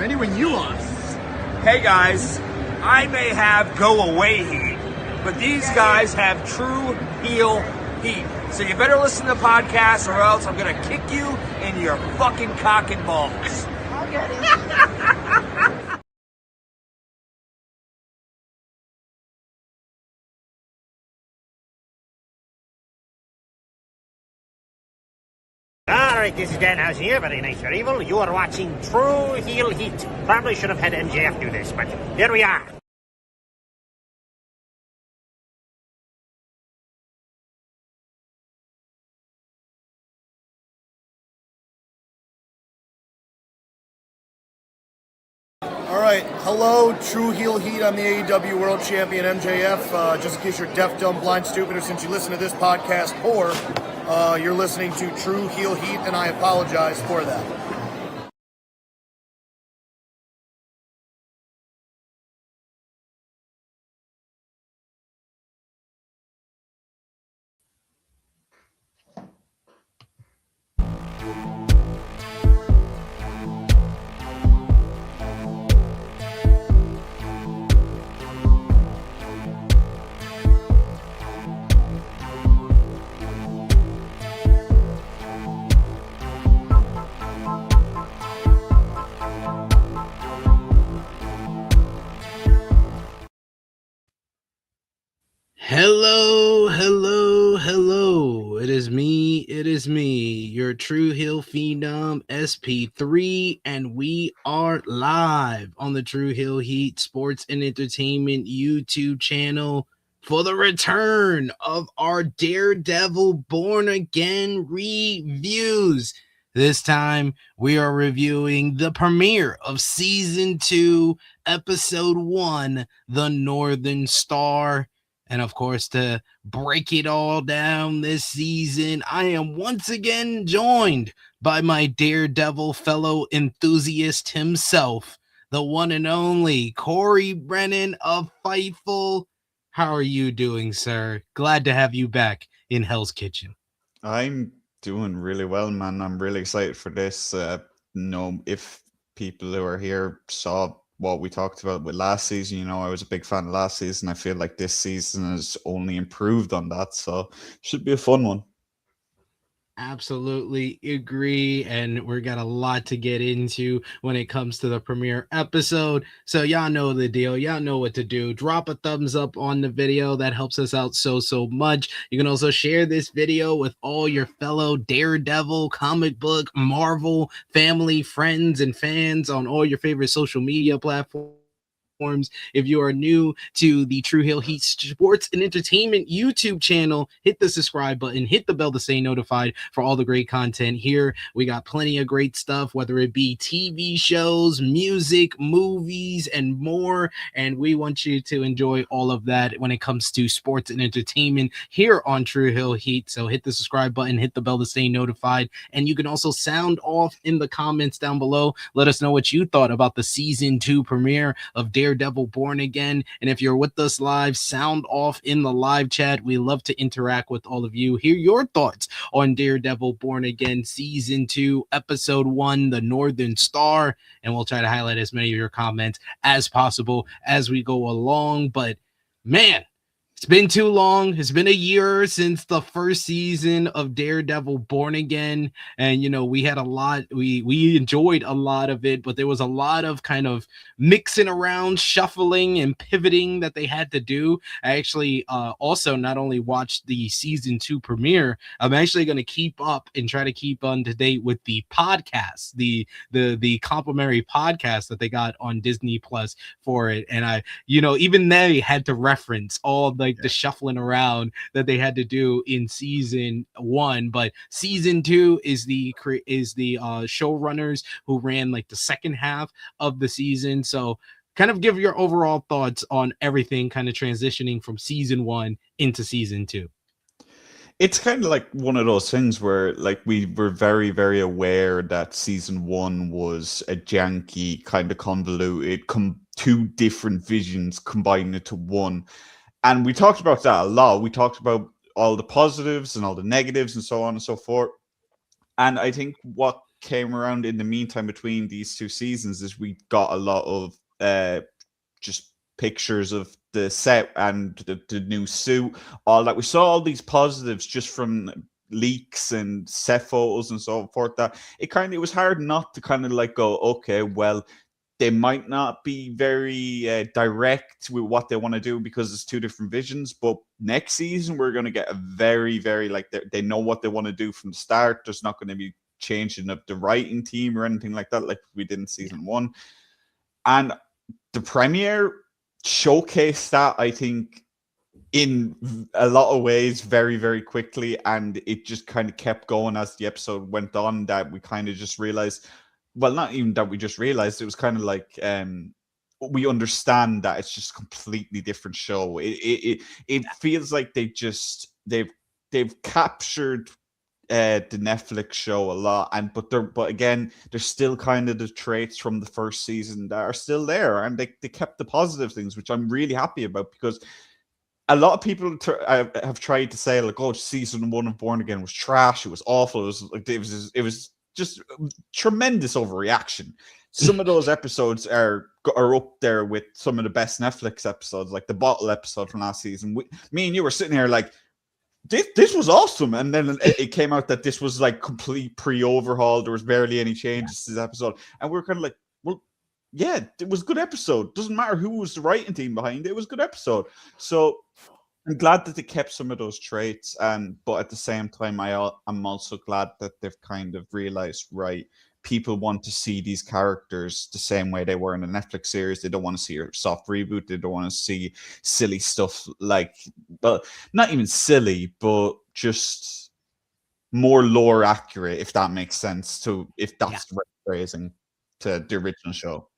ready when you are. Hey guys, I may have go away heat, but these guys have true heel heat. So you better listen to the podcast or else I'm gonna kick you in your fucking cock and balls. I'll get it. Alright, this is Danhausen here, very nice, very evil. You are watching True Heel Heat. Probably should have had MJF do this, but here we are. All right, hello, True Heel Heat. I'm the AEW World Champion MJF. Just in case you're deaf, dumb, blind, stupid, or since you listen to this podcast poor, you're listening to True Heel Heat, and I apologize for that. Hello. It is me, your True Heel Phenom SP3, and we are live on the True Heel Heat Sports and Entertainment YouTube channel for the return of our Daredevil Born Again reviews. This time, we are reviewing the premiere of Season 2, Episode 1, The Northern Star. And of course, to break it all down this season, I am once again joined by my Daredevil fellow enthusiast himself, the one and only Corey Brennan of Fightful. How are you doing, sir? Glad to have you back in Hell's Kitchen. I'm doing really well, man. I'm really excited for this. If people who are here saw what we talked about with last season, I was a big fan of last season. I feel like this season has only improved on that, so should be a fun one. Absolutely agree, and we got a lot to get into when it comes to the premiere episode. So y'all know the deal. Y'all know what to do. Drop a thumbs up on the video. That helps us out so much. You can also share this video with all your fellow Daredevil, comic book, Marvel, family, friends, and fans on all your favorite social media platforms. If you are new to the True Heel Heat Sports and Entertainment YouTube channel, hit the subscribe button, hit the bell to stay notified for all the great content here. We got plenty of great stuff, whether it be TV shows, music, movies, and more. And we want you to enjoy all of that when it comes to sports and entertainment here on True Heel Heat. So hit the subscribe button, hit the bell to stay notified. And you can also sound off in the comments down below. Let us know what you thought about the Season 2 premiere of Daredevil Born Again. And if you're with us live, sound off in the live chat. We love to interact with all of you. Hear your thoughts on Daredevil Born Again Season 2, Episode 1, The Northern Star. And we'll try to highlight as many of your comments as possible as we go along. But man, it's been too long. It's been a year since the first season of Daredevil Born Again. And, we had a lot, we enjoyed a lot of it, but there was a lot of kind of mixing around, shuffling and pivoting that they had to do. I actually also not only watched the Season 2 premiere, I'm actually going to keep up and try to keep on to date with the podcast, the complimentary podcast that they got on Disney Plus for it. And I, even they had to reference all the shuffling around that they had to do in Season 1, but Season 2 is the showrunners who ran like the second half of the season. So kind of give your overall thoughts on everything kind of transitioning from Season 1 into Season 2. It's kind of like one of those things where we were very, very aware that Season 1 was a janky, kind of convoluted, two different visions combined into one. And we talked about that a lot. We talked about all the positives and all the negatives and so on and so forth. And I think what came around in the meantime between these two seasons is we got a lot of just pictures of the set and the new suit, all that. We saw all these positives just from leaks and set photos and so forth, that it was hard not to kind of like go, okay, well, they might not be very direct with what they want to do because it's two different visions, but next season we're going to get a very, very, like, they know what they want to do from the start. There's not going to be changing of the writing team or anything like that, like we did in season one. And the premiere showcased that, I think, in a lot of ways very, very quickly, and it just kind of kept going as the episode went on, that we kind of just realized, well, not even that we just realized, it was kind of like we understand that it's just a completely different show. It feels like they've captured the Netflix show a lot, but again, there's still kind of the traits from the first season that are still there, and they kept the positive things, which I'm really happy about, because a lot of people have tried to say, like, oh, season one of Born Again was trash, it was awful, it was just tremendous overreaction. Some of those episodes are up there with some of the best Netflix episodes, like the bottle episode from last season. Me and you were sitting here like, this was awesome, and then it came out that this was like complete pre-overhaul. There was barely any changes to this episode, and we were kind of like, well, yeah, it was a good episode. Doesn't matter who was the writing team behind it. It was a good episode. So I'm glad that they kept some of those traits, but at the same time, I'm also glad that they've kind of realized, right, people want to see these characters the same way they were in the Netflix series. They don't want to see a soft reboot. They don't want to see silly stuff, like, well, not even silly, but just more lore accurate, if that makes sense, if that's the right phrasing, to the original show.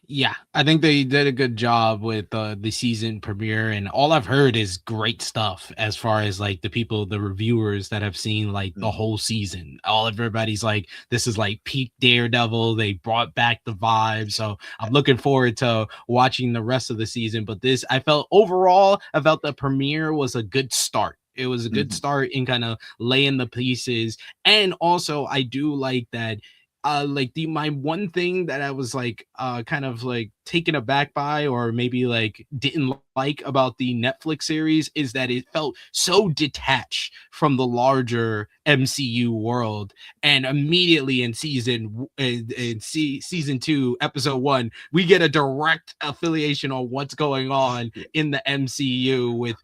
Yeah, I think they did a good job with the season premiere, and all I've heard is great stuff as far as like the reviewers that have seen like the whole season. Everybody's like, this is like peak Daredevil. They brought back the vibe. So I'm looking forward to watching the rest of the season. But I felt the premiere was a good start. It was a good start in kind of laying the pieces. And also I do like that. My one thing that I was like kind of like taken aback by, or maybe like didn't like about the Netflix series, is that it felt so detached from the larger MCU world. And immediately in season 2 episode 1, we get a direct affiliation on what's going on in the MCU with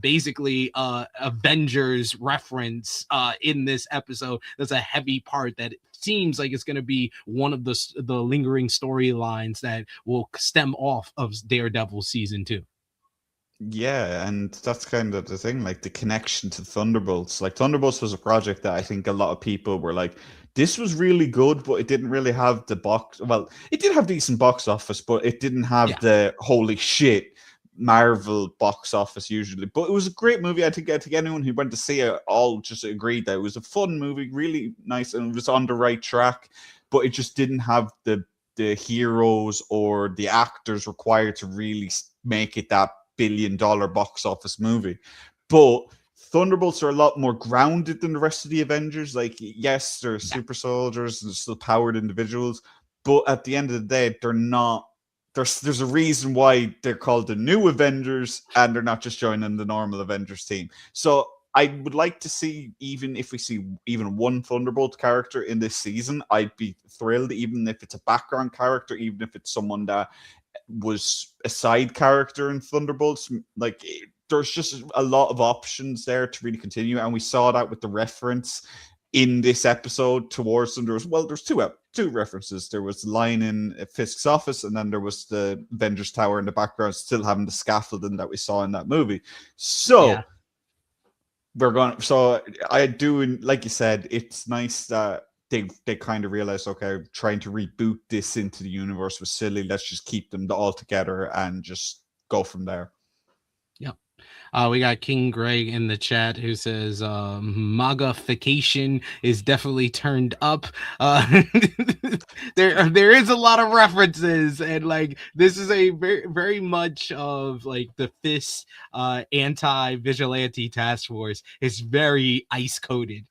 basically Avengers reference in this episode. That's a heavy part that seems like it's going to be one of the lingering storylines that will stem off of Daredevil season 2. Yeah, and that's kind of the thing, like the connection to Thunderbolts. Like, Thunderbolts was a project that I think a lot of people were like, this was really good, but it didn't really have it did have decent box office, but it didn't have the holy shit Marvel box office usually. But it was a great movie. I think anyone who went to see it all just agreed that it was a fun movie, really nice, and it was on the right track, but it just didn't have the heroes or the actors required to really make it that billion-dollar box office movie. But Thunderbolts are a lot more grounded than the rest of the Avengers. Like, yes, they're super soldiers and still powered individuals, but at the end of the day, they're not. There's a reason why they're called the New Avengers, and they're not just joining the normal Avengers team. So I would like to see, even if we see even one Thunderbolt character in this season, I'd be thrilled, even if it's a background character, even if it's someone that was a side character in Thunderbolts. Like, there's just a lot of options there to really continue, and we saw that with the reference in this episode towards them. There's two references. There was the line in Fisk's office, and then there was the Avengers Tower in the background, still having the scaffolding that we saw in that movie. So So I do, like you said, it's nice that they kind of realized, okay, trying to reboot this into the universe was silly. Let's just keep them all together and just go from there. Yeah, We got King Greg in the chat who says MAGAfication is definitely turned up. There is a lot of references, and like this is a very much of like the FIST anti-vigilante task force. It's very ice coded.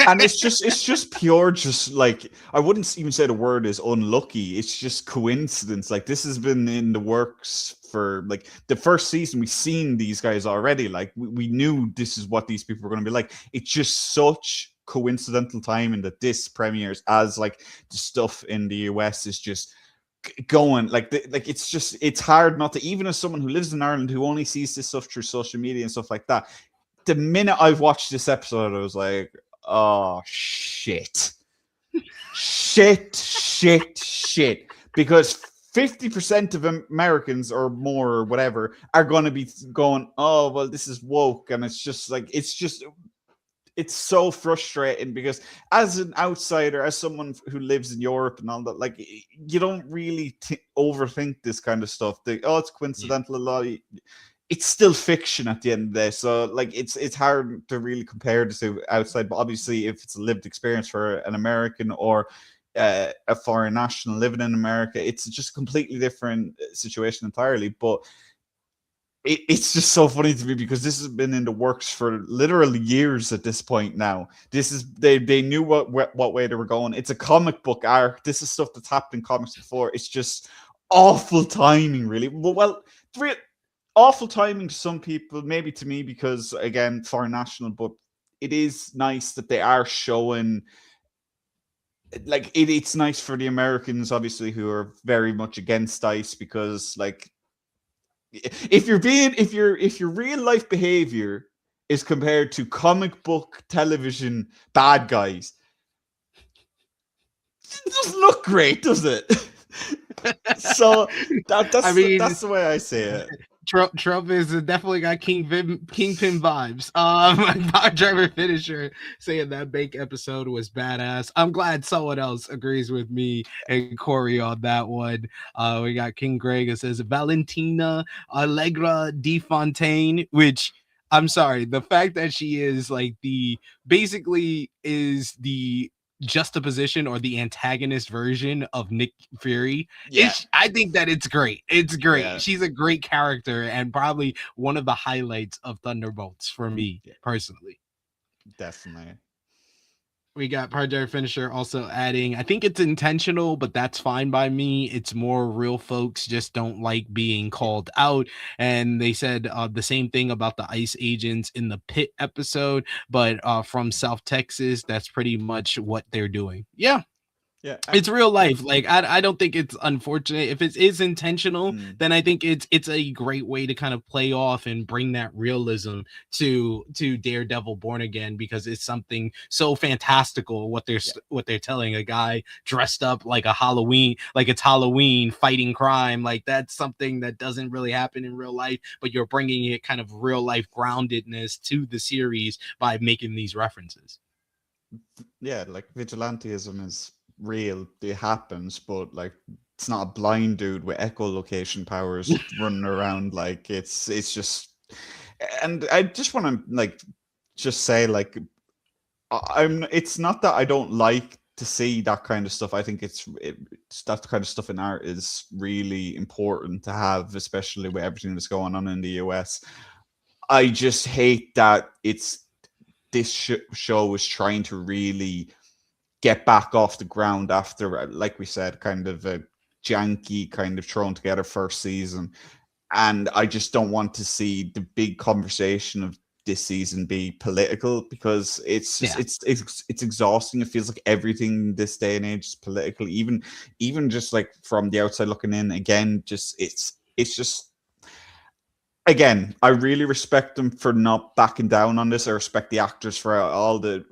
And it's just pure, just like, I wouldn't even say the word is unlucky. It's just coincidence. Like, this has been in the works for like the first season. We've seen these guys already. Like, we knew this is what these people were going to be like. It's just such coincidental timing that this premieres as like the stuff in the US is just going like it's hard not to, even as someone who lives in Ireland who only sees this stuff through social media and stuff like that. The minute I've watched this episode, I was like, oh shit. Shit. Because 50% of Americans or more or whatever are going to be going, oh, well, this is woke. And it's just like, it's so frustrating because as an outsider, as someone who lives in Europe and all that, like, you don't really overthink this kind of stuff. It's coincidental. A lot. It's still fiction at the end of the day, so like it's hard to really compare this to outside. But obviously, if it's a lived experience for an American or a foreign national living in America, it's just a completely different situation entirely. But it's just so funny to me because this has been in the works for literally years at this point now. This is they knew what way they were going. It's a comic book arc. This is stuff that's happened in comics before. It's just awful timing, really. Well, awful timing to some people, maybe to me, because again, foreign national, but it is nice that they are showing, like, it's nice for the Americans, obviously, who are very much against ICE, because like if your real life behavior is compared to comic book television bad guys, it doesn't look great, does it? So that's the way I say it. Trump is definitely got Kingpin vibes. Power Driver Finisher saying that Bank episode was badass. I'm glad someone else agrees with me and Corey on that one. We got King Greg that says Valentina Allegra de Fontaine, which I'm sorry, the fact that she is like basically is the juxtaposition or the antagonist version of Nick Fury. I think that it's great. It's great. Yeah. She's a great character and probably one of the highlights of Thunderbolts for me personally. Definitely. We got Project Finisher also adding, I think it's intentional, but that's fine by me. It's more real folks just don't like being called out. And they said the same thing about the ICE agents in the Pit episode, but from South Texas, that's pretty much what they're doing. Yeah. Yeah, it's real life. Like I don't think it's unfortunate. If it is intentional, then I think it's a great way to kind of play off and bring that realism to Daredevil Born Again, because it's something so fantastical what they're telling a guy dressed up like it's Halloween fighting crime. Like that's something that doesn't really happen in real life, but you're bringing it kind of real life groundedness to the series by making these references. Yeah, like vigilantism is real, it happens, but like it's not a blind dude with echolocation powers running around. Like it's just, and I just want to like just say, like, it's not that I don't like to see that kind of stuff. I think it's that kind of stuff in art is really important to have, especially with everything that's going on in the US. I just hate that this show is trying to really get back off the ground after, like we said, kind of a janky, kind of thrown together first season. And I just don't want to see the big conversation of this season be political, because it's exhausting. It feels like everything this day and age is political, even just like from the outside looking in. Again, just it's just, again, I really respect them for not backing down on this. I respect the actors for all the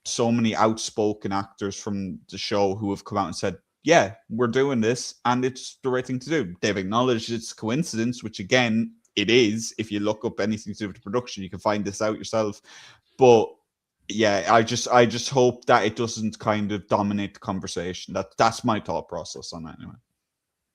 so many outspoken actors from the show who have come out and said, yeah, we're doing this and it's the right thing to do. They've acknowledged it's coincidence, which again, it is. If you look up anything to do with the production, you can find this out yourself. But yeah, I just hope that it doesn't kind of dominate the conversation. That's my thought process on that anyway.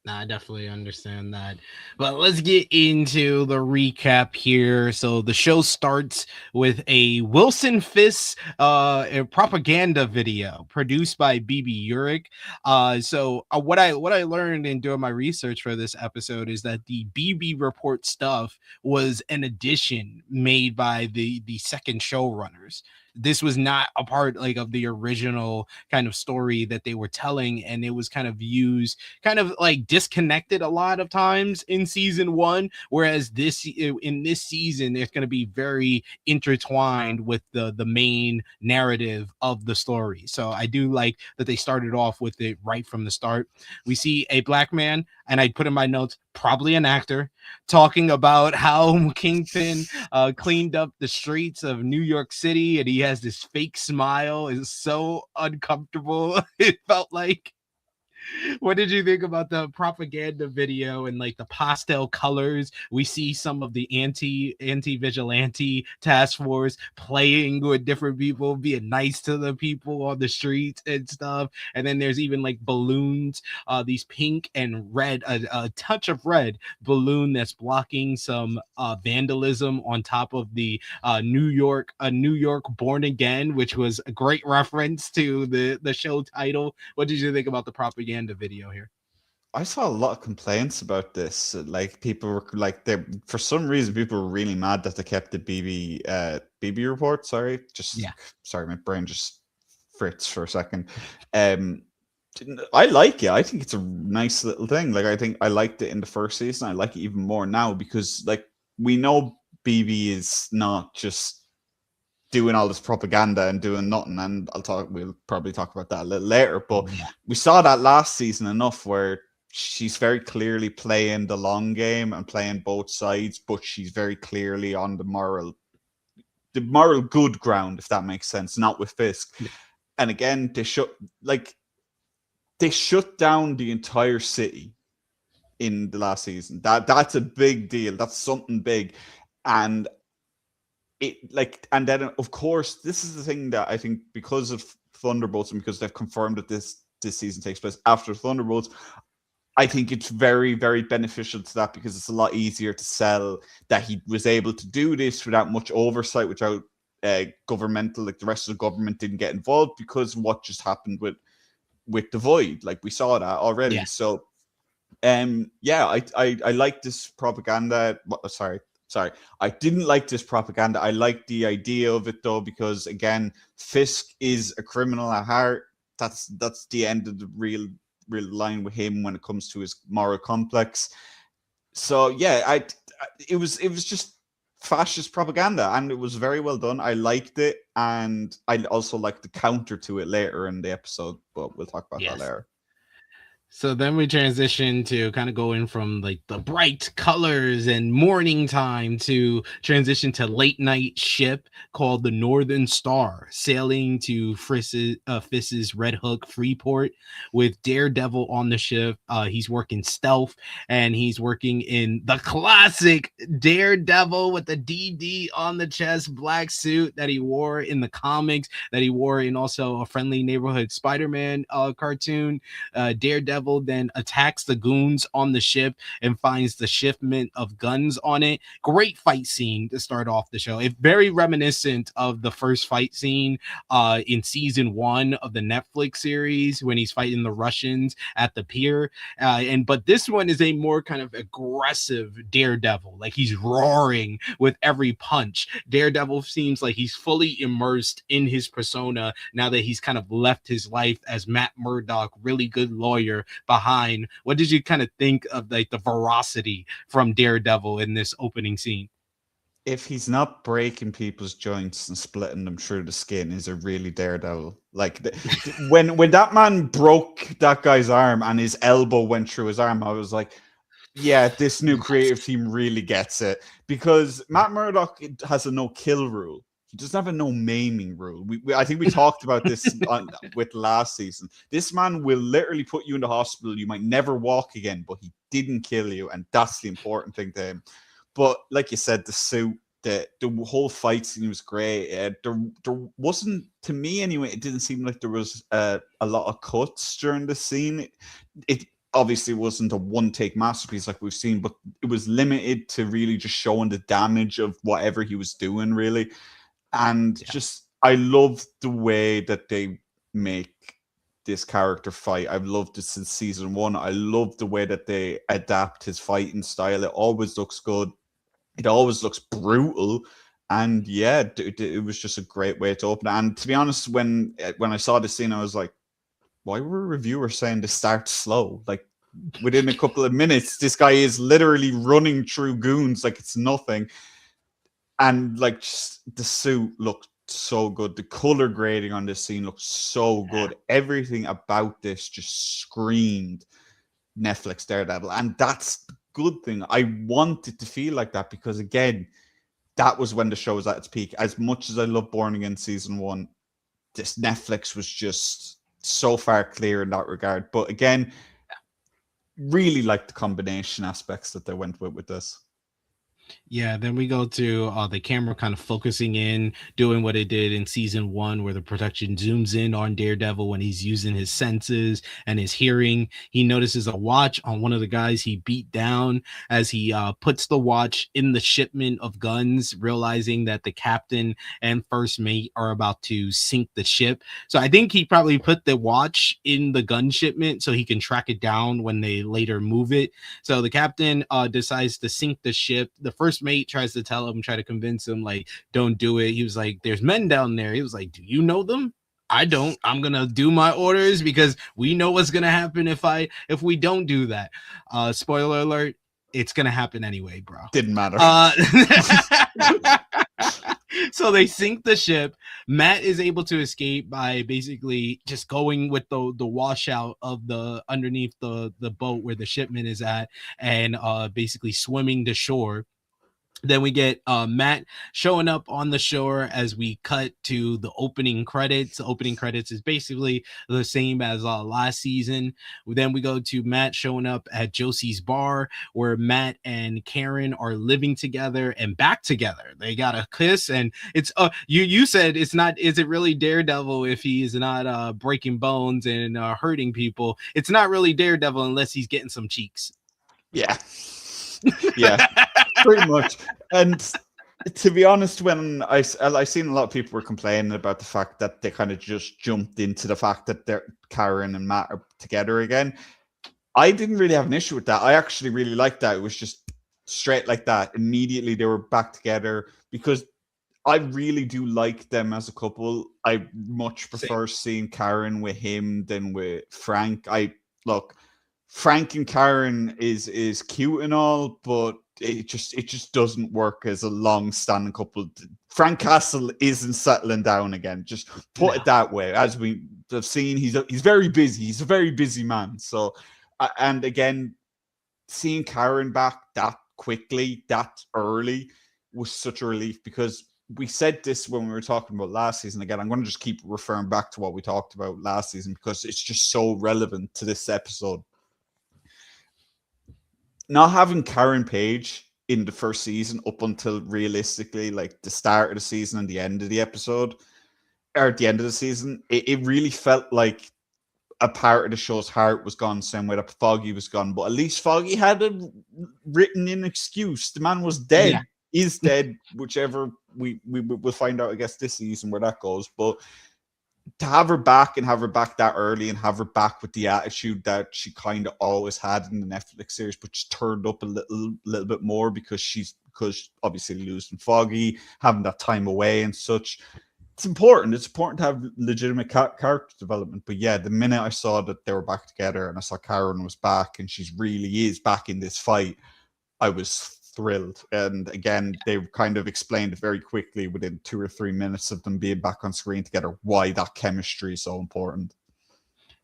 Nah, I definitely understand that. But let's get into the recap here. So the show starts with a Wilson Fisk a propaganda video produced by BB Urich. What I learned in doing my research for this episode is that the BB report stuff was an addition made by the second showrunners. This was not a part like of the original kind of story that they were telling, and it was kind of used kind of like disconnected a lot of times in season one, whereas in this season it's going to be very intertwined with the main narrative of the story. So I do like that they started off with it right from the start. We see a black man, and I put in my notes, probably an actor, talking about how Kingpin cleaned up the streets of New York City, and he has this fake smile. It's so uncomfortable. It felt like. What did you think about the propaganda video and like the pastel colors? We see some of the anti-vigilante task force playing with different people, being nice to the people on the streets and stuff. And then there's even like balloons, these pink and red, a touch of red balloon that's blocking some vandalism on top of the New York Born Again, which was a great reference to the show title. What did you think about the propaganda video here? I saw a lot of complaints about this. Like people were like, they for some reason people were really mad that they kept the BB report. Sorry, sorry, my brain just fritz for a second. I like it. I think it's a nice little thing. Like I think I liked it in the first season. I like it even more now because like we know BB is not just doing all this propaganda and doing nothing, and we'll probably talk about that a little later, but we saw that last season enough where she's very clearly playing the long game and playing both sides, but she's very clearly on the moral good ground, if that makes sense, not with Fisk. And again, they shut down the entire city in the last season. That's a big deal. That's something big. And and then of course this is the thing that I think, because of Thunderbolts and because they've confirmed that this season takes place after Thunderbolts, I think it's very, very beneficial to that, because it's a lot easier to sell that he was able to do this without much oversight, without governmental, like the rest of the government didn't get involved, because what just happened with the Void, like we saw that already. So I like this propaganda. Sorry, I didn't like this propaganda. I like the idea of it though, because again, Fisk is a criminal at heart. That's the end of the real line with him when it comes to his moral complex. So yeah, it was just fascist propaganda, and it was very well done. I liked it, and I also liked the counter to it later in the episode, but we'll talk about that later. So then we transition to kind of go in from like the bright colors and morning time to transition to late night ship called the Northern Star, sailing to Fisk's Red Hook Freeport with Daredevil on the ship. He's working stealth, and he's working in the classic Daredevil with the DD on the chest, black suit that he wore in the comics, that he wore in also a Friendly Neighborhood Spider-Man cartoon. Daredevil then attacks the goons on the ship and finds the shipment of guns on it. Great fight scene to start off the show. It's very reminiscent of the first fight scene in season 1 of the Netflix series when he's fighting the Russians at the pier. But this one is a more kind of aggressive Daredevil. Like he's roaring with every punch. Daredevil seems like he's fully immersed in his persona now that he's kind of left his life as Matt Murdock, really good lawyer, behind. What did you kind of think of like the veracity from Daredevil in this opening scene? If he's not breaking people's joints and splitting them through the skin, is it really Daredevil? Like when that man broke that guy's arm and his elbow went through his arm, I was like, yeah, this new creative team really gets it, because Matt Murdock has a no-kill rule. He doesn't have a no maiming rule. I think we talked about this with last season. This man will literally put you in the hospital. You might never walk again, but he didn't kill you, and that's the important thing to him. But like you said, the suit, the whole fight scene was great. There wasn't, to me anyway, it didn't seem like there was a lot of cuts during the scene. obviously it wasn't a one-take masterpiece like we've seen, but it was limited to really just showing the damage of whatever he was doing, really. And just, I love the way that they make this character fight. I've loved it since season 1. I love the way that they adapt his fighting style. It always looks good. It always looks brutal. And yeah, it was just a great way to open it. And to be honest, when I saw this scene, I was like, why were reviewers saying this starts slow? Like, within a couple of minutes, this guy is literally running through goons like it's nothing. And like, just, the suit looked so good. The color grading on this scene looks so good. Everything about this just screamed Netflix Daredevil. And that's the good thing. I want it to feel like that because, again, that was when the show was at its peak. As much as I love Born Again season 1, this Netflix was just so far clear in that regard. But again, really like the combination aspects that they went with this. Yeah, then we go to the camera kind of focusing in, doing what it did in season 1, where the production zooms in on Daredevil when he's using his senses and his hearing. He notices a watch on one of the guys he beat down as he puts the watch in the shipment of guns, realizing that the captain and first mate are about to sink the ship. So I think he probably put the watch in the gun shipment so he can track it down when they later move it. So the captain decides to sink the ship. The first mate tries to try to convince him, like, don't do it. He was like, there's men down there. He was like, do you know them? I don't. I'm gonna do my orders because we know what's gonna happen if we don't do that. Spoiler alert, it's gonna happen anyway, bro. Didn't matter. So they sink the ship. Matt is able to escape by basically just going with the washout of the underneath the boat where the shipment is at, and basically swimming to shore. Then we get Matt showing up on the shore as we cut to the opening credits. The opening credits is basically the same as last season. Then we go to Matt showing up at Josie's bar, where Matt and Karen are living together and back together. They got a kiss, and it's you said it's not. Is it really Daredevil if he is not breaking bones and hurting people? It's not really Daredevil unless he's getting some cheeks. Yeah. Yeah, pretty much. And to be honest, when I seen a lot of people were complaining about the fact that they kind of just jumped into the fact that Karen and Matt are together again, I didn't really have an issue with that. I actually really liked that. It was just straight like that. Immediately they were back together because I really do like them as a couple. I much prefer seeing Karen with him than with Frank. Frank and Karen is cute and all, but it just doesn't work as a long-standing couple. Frank Castle isn't settling down again. Just put it that way. As we have seen, he's very busy. He's a very busy man. So, and again, seeing Karen back that quickly, that early, was such a relief because we said this when we were talking about last season. Again, I'm going to just keep referring back to what we talked about last season because it's just so relevant to this episode. Not having Karen Page in the first season up until realistically like the start of the season and the end of the episode, or at the end of the season, it really felt like a part of the show's heart was gone, same way that Foggy was gone. But at least Foggy had a written in excuse. The man was dead. Yeah. Is dead, whichever we will find out, I guess, this season where that goes. But to have her back and have her back that early and have her back with the attitude that she kind of always had in the Netflix series, but just turned up a little bit more because obviously losing Foggy, having that time away and such. It's important. It's important to have legitimate character development. But yeah, the minute I saw that they were back together and I saw Karen was back and she really is back in this fight, I was thrilled. And again, they kind of explained very quickly within 2 or 3 minutes of them being back on screen together why that chemistry is so important.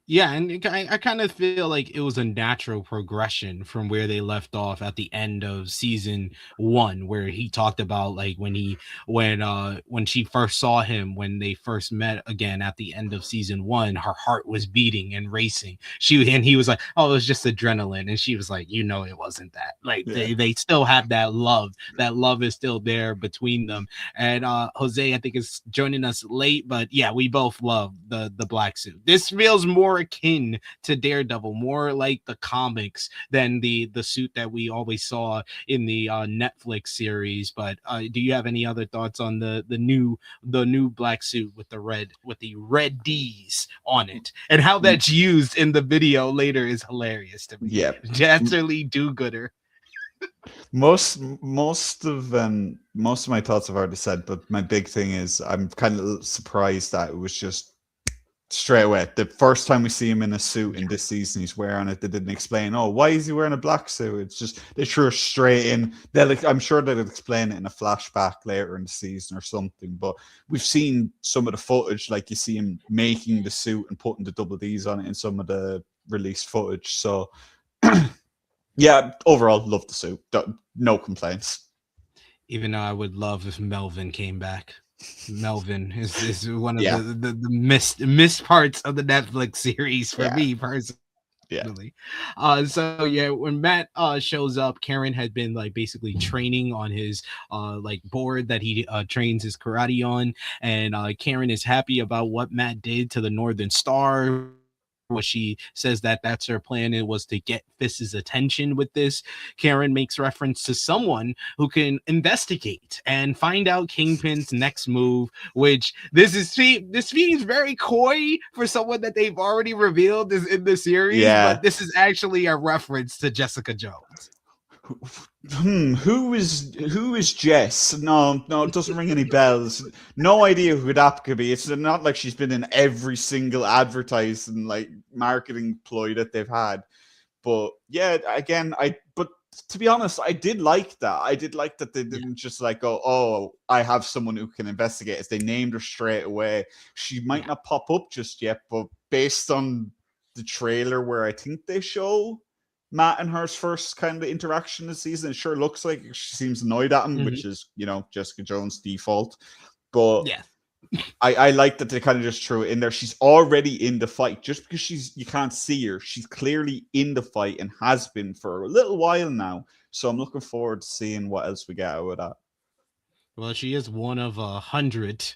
Yeah, and I kind of feel like it was a natural progression from where they left off at the end of season 1, where he talked about like when she first saw him, when they first met again at the end of season 1, her heart was beating and racing. He was like, oh, it was just adrenaline, and she was like, it wasn't that. Like they still have that love. That love is still there between them. And Jose, I think, is joining us late, but yeah, we both love the black suit. This feels more akin to Daredevil, more like the comics than the suit that we always saw in the Netflix series. But do you have any other thoughts on the new black suit with the red D's on it, and how that's used in the video later is hilarious to me. Yeah, Jasterly do-gooder. Most of my thoughts I've already said, but my big thing is I'm kind of surprised that it was just straight away. The first time we see him in a suit in this season, he's wearing it. They didn't explain, oh, why is he wearing a black suit? It's just they threw it straight in. I'm sure they'll explain it in a flashback later in the season or something. But we've seen some of the footage, like you see him making the suit and putting the double D's on it in some of the released footage. So yeah, overall, love the suit. No complaints. Even though I would love if Melvin came back. Melvin is one of the missed parts of the Netflix series for me personally. So yeah, when Matt shows up, Karen had been like basically training on his like board that he trains his karate on, and Karen is happy about what Matt did to the Northern Star. What she says that's her plan. It was to get Fist's attention with this. Karen makes reference to someone who can investigate and find out Kingpin's next move, which this seems very coy for someone that they've already revealed is in the series, but this is actually a reference to Jessica Jones. Who is Jess? No, it doesn't ring any bells. No idea who that could be. It's not like she's been in every single advertising like marketing ploy that they've had. But yeah, again, but to be honest, I did like that. I did like that they didn't just like go, oh, I have someone who can investigate. As they named her straight away. She might not pop up just yet, but based on the trailer where I think they show Matt and her's first kind of interaction this season, it sure looks like she seems annoyed at him, which is, Jessica Jones' default. But I like that they kind of just threw it in there. She's already in the fight. Just because you can't see her, she's clearly in the fight and has been for a little while now. So I'm looking forward to seeing what else we get out of that. Well, she is one of 100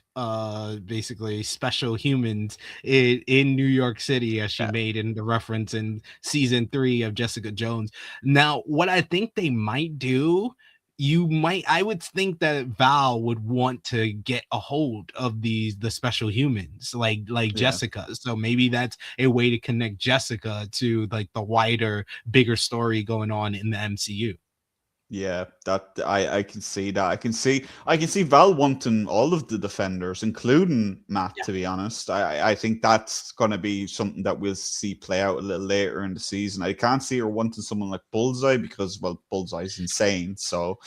basically special humans in New York City, as she made in the reference in season 3 of Jessica Jones. Now, what I think they might do, I would think that Val would want to get a hold of the special humans like Jessica. So maybe that's a way to connect Jessica to like the wider, bigger story going on in the MCU. Yeah, that I can see that. I can see Val wanting all of the defenders, including Matt, to be honest. I think that's gonna be something that we'll see play out a little later in the season. I can't see her wanting someone like Bullseye because, well, Bullseye's insane. So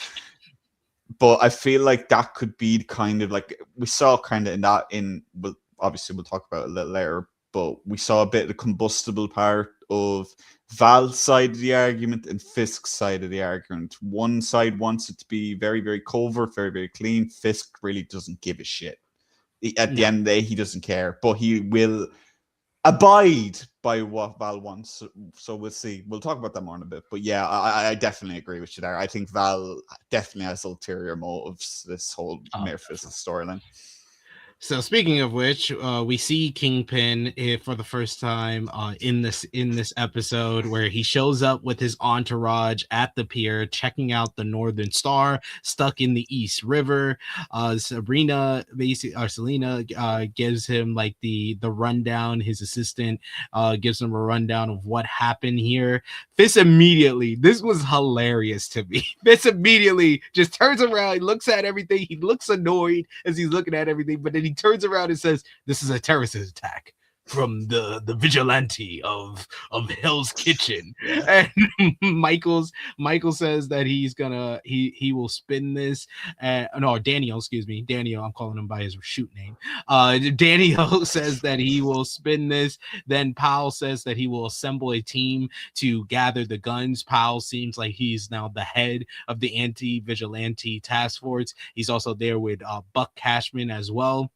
but I feel like that could be kind of like we saw kind of well, obviously we'll talk about it a little later, but we saw a bit of the combustible part of Val's side of the argument and Fisk's side of the argument. One side wants it to be very, very covert, very, very clean. Fisk really doesn't give a shit. At the end of the day, he doesn't care, but he will abide by what Val wants. So we'll see. We'll talk about that more in a bit. But yeah, I definitely agree with you there. I think Val definitely has ulterior motives, this whole Mayor Fisk storyline. So speaking of which, we see Kingpin for the first time in this episode, where he shows up with his entourage at the pier, checking out the Northern Star stuck in the East River. Selena gives him like the rundown. His assistant gives him a rundown of what happened here. Fist immediately, this was hilarious to me. Fist immediately just turns around, he looks at everything. He looks annoyed as he's looking at everything, but then he turns around and says, "This is a terrorist attack from the vigilante of Hell's Kitchen." And Michael says that he will spin this. Daniel, I'm calling him by his shoot name. Daniel says that he will spin this. Then Powell says that he will assemble a team to gather the guns. Powell seems like he's now the head of the anti-vigilante task force. He's also there with Buck Cashman as well.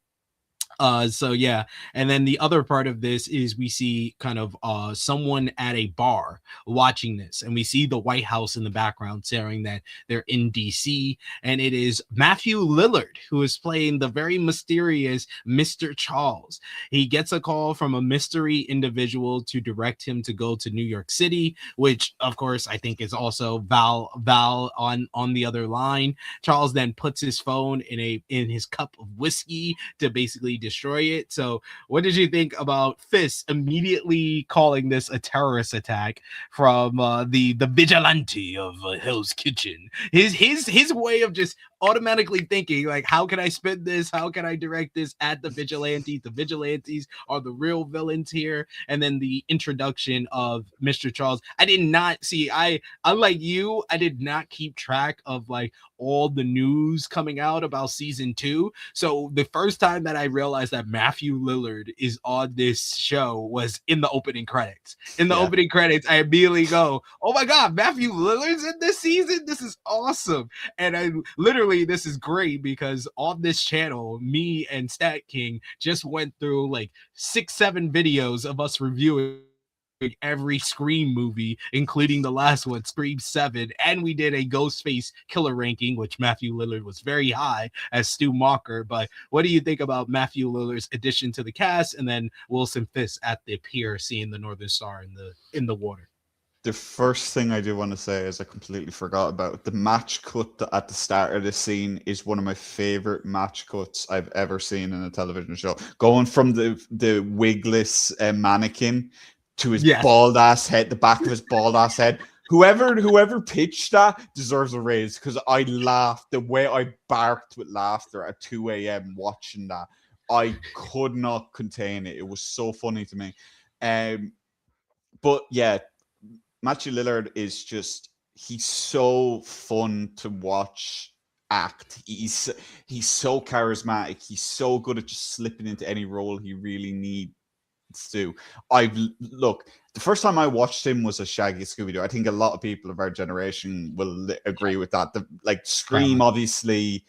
So yeah, and then the other part of this is we see kind of someone at a bar watching this, and we see the White House in the background saying that they're in DC, and it is Matthew Lillard who is playing the very mysterious Mr. Charles. He gets a call from a mystery individual to direct him to go to New York City, which of course I think is also Val on the other line. Charles then puts his phone in his cup of whiskey to basically destroy it. So what did you think about Fist immediately calling this a terrorist attack from the vigilante of Hell's Kitchen? His way of just automatically thinking, like, how can I spin this? How can I direct this at the vigilantes? The vigilantes are the real villains here. And then the introduction of Mr. Charles. I did not see, unlike you, I did not keep track of like all the news coming out about season 2. So the first time that I realized that Matthew Lillard is on this show was in the opening credits. In the opening credits, I immediately go, oh my God, Matthew Lillard's in this season? This is awesome. And I literally, this is great because on this channel, me and Stat King just went through like 6-7 videos of us reviewing every Scream movie, including the last one, Scream 7, and we did a Ghostface killer ranking, which Matthew Lillard was very high as Stu Mocker. But what do you think about Matthew Lillard's addition to the cast, and then Wilson Fisk at the pier seeing the Northern Star in the water? The first thing I do want to say is I completely forgot about the match cut at the start of the scene is one of my favorite match cuts I've ever seen in a television show. Going from the wigless mannequin to his bald ass head, the back of his bald ass head. Whoever pitched that deserves a raise because I laughed the way I barked with laughter at 2 a.m. watching that. I could not contain it. It was so funny to me. But yeah, Matthew Lillard is he's so fun to watch act. He's so charismatic. He's so good at just slipping into any role he really needs to. Look, the first time I watched him was a Shaggy Scooby-Doo. I think a lot of people of our generation will agree with that. Scream obviously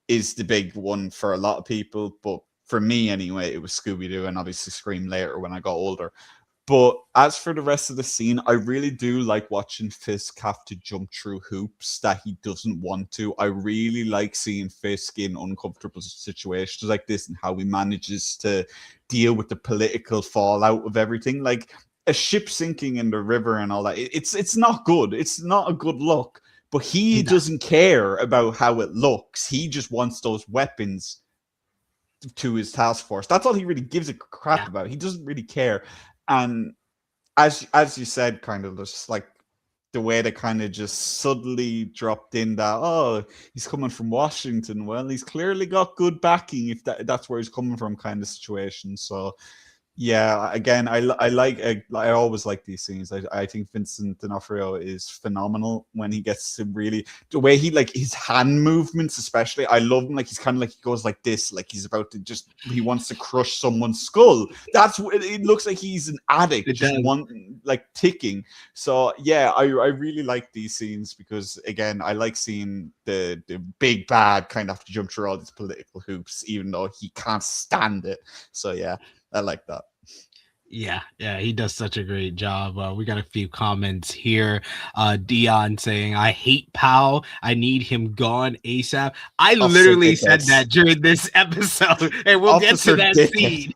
is the big one for a lot of people, but for me anyway, it was Scooby-Doo and obviously Scream later when I got older. But as for the rest of the scene, I really do like watching Fisk have to jump through hoops that he doesn't want to. I really like seeing Fisk in uncomfortable situations like this and how he manages to deal with the political fallout of everything. Like a ship sinking in the river and all that. It's not good. It's not a good look. But he doesn't care about how it looks. He just wants those weapons to his task force. That's all he really gives a crap about. He doesn't really care. And as you said, kind of just like the way they kind of just suddenly dropped in that, oh, he's coming from Washington. Well, he's clearly got good backing if that's where he's coming from kind of situation. So yeah, again, I always like these scenes. I think Vincent D'Onofrio is phenomenal when he gets to really the way he like his hand movements, especially. I love him. Like he's kind of like he goes like this, like he's about to he wants to crush someone's skull. That's what it looks like. He's an addict, ticking. So yeah, I really like these scenes because again, I like seeing the big bad kind of have to jump through all these political hoops, even though he can't stand it. So yeah. I like that. Yeah, he does such a great job. We got a few comments here. Dion saying, I hate Powell. I need him gone ASAP. I literally said that during this episode, and we'll get to that scene.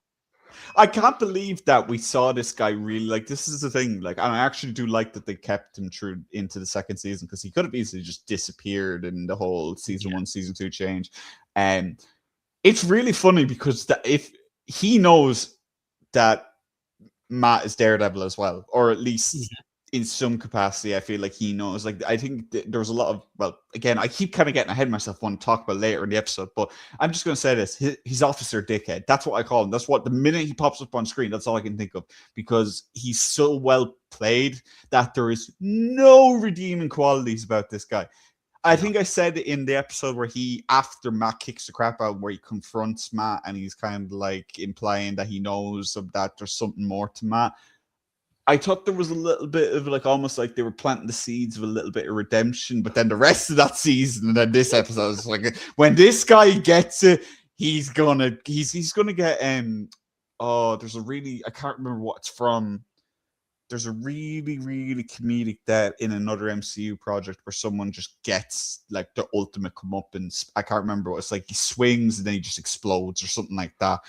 I can't believe that we saw this guy really, like, this is the thing. Like, I actually do like that they kept him true into the second season because he could have easily just disappeared in the whole season 1, season 2 change. And it's really funny because if he knows that Matt is Daredevil as well, or at least in some capacity, I feel like he knows. Like, I think there was a lot of, well, again, I keep kind of getting ahead of myself when I talk about later in the episode, but I'm just going to say this. He's Officer Dickhead. That's what I call him. That's what, the minute he pops up on screen, that's all I can think of, because he's so well played that there is no redeeming qualities about this guy. I think I said in the episode where after Matt kicks the crap out, where he confronts Matt and he's kind of like implying that he knows that there's something more to Matt. I thought there was a little bit of like, almost like they were planting the seeds of a little bit of redemption, but then the rest of that season and then this episode is like, when this guy gets it, he's gonna get there's a really, I can't remember what it's from. There's a really, really comedic death in another MCU project where someone just gets like the ultimate comeuppance. I can't remember what it's like. He swings and then he just explodes or something like that.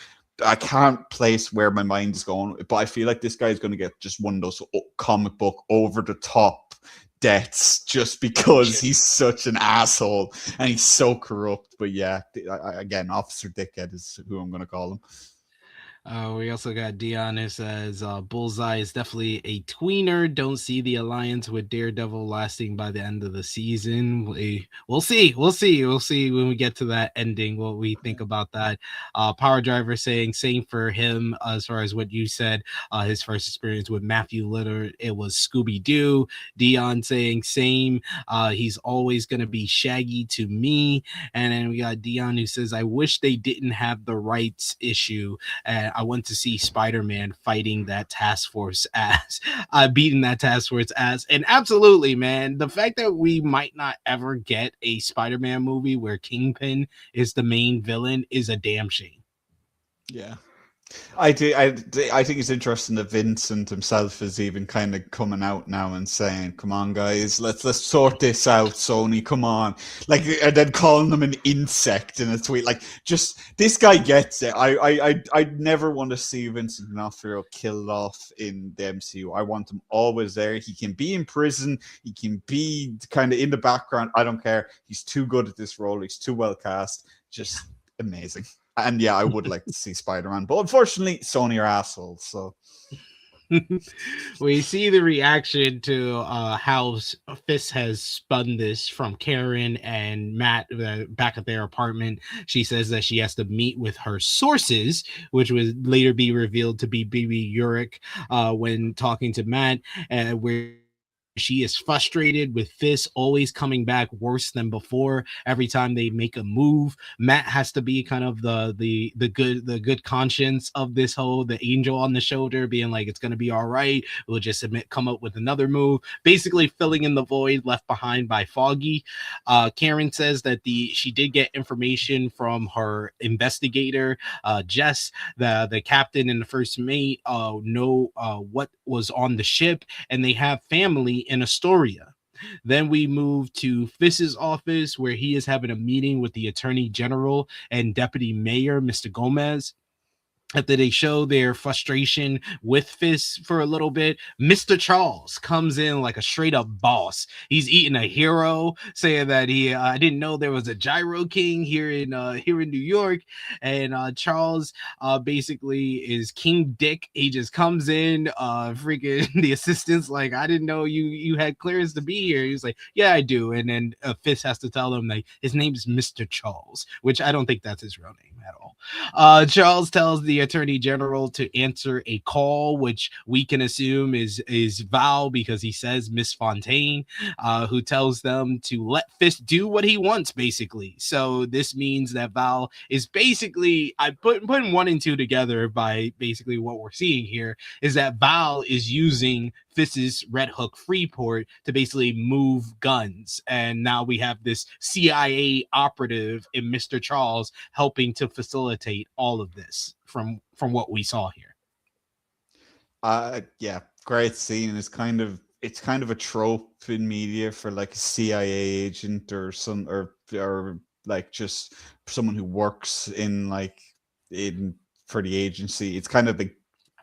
I can't place where my mind is going, but I feel like this guy is going to get just one of those comic book over the top deaths just because he's such an asshole and he's so corrupt. But yeah, again, Officer Dickhead is who I'm going to call him. We also got Dion who says Bullseye is definitely a tweener. Don't see the alliance with Daredevil lasting by the end of the season. We'll see when we get to that ending what we think about that. Power Driver saying same for him as far as what you said. His first experience with Matthew Lillard, it was Scooby-Doo. Dion saying same. He's always gonna be Shaggy to me. And then we got Dion who says I wish they didn't have the rights issue. I want to see Spider-Man fighting that task force ass, beating that task force ass. And absolutely, man, the fact that we might not ever get a Spider-Man movie where Kingpin is the main villain is a damn shame. Yeah. I think it's interesting that Vincent himself is even kind of coming out now and saying, "Come on, guys, let's sort this out, Sony. Come on!" Like, and then calling them an insect in a tweet. Like, just this guy gets it. I never want to see Vincent D'Onofrio killed off in the MCU. I want him always there. He can be in prison. He can be kind of in the background. I don't care. He's too good at this role. He's too well cast. Just amazing. And yeah, I would like to see Spider-Man, but unfortunately, Sony are assholes. So we see the reaction to how Fist has spun this from Karen and Matt back at their apartment. She says that she has to meet with her sources, which would later be revealed to be Bibi Urick when talking to Matt, where she is frustrated with Fist always coming back worse than before. Every time they make a move, Matt has to be kind of the good conscience of this whole, the angel on the shoulder, being like, it's gonna be all right. We'll just come up with another move, basically filling in the void left behind by Foggy. Karen says that she did get information from her investigator, Jess, the captain and the first mate, know what was on the ship, and they have family in Astoria. Then we move to Fist's office where he is having a meeting with the Attorney General and Deputy Mayor, Mr. Gomez. After they show their frustration with Fist for a little bit, Mr. Charles comes in like a straight up boss. He's eating a hero, saying that I didn't know there was a Gyro King here in New York. And Charles basically is King Dick. He just comes in, freaking the assistant's like, I didn't know you had clearance to be here. He's like, yeah, I do. And then Fist has to tell them like his name is Mr. Charles, which I don't think that's his real name at all. Charles tells the Attorney General to answer a call, which we can assume is Val, because he says Miss Fontaine, who tells them to let Fist do what he wants, basically. So this means that Val is basically, putting one and two together by basically what we're seeing here, is that Val is using Fist's Red Hook Freeport to basically move guns. And now we have this CIA operative in Mr. Charles helping to facilitate all of this from what we saw here. Yeah, great scene. It's kind of a trope in media for like a CIA agent or like just someone who works for the agency. It's kind of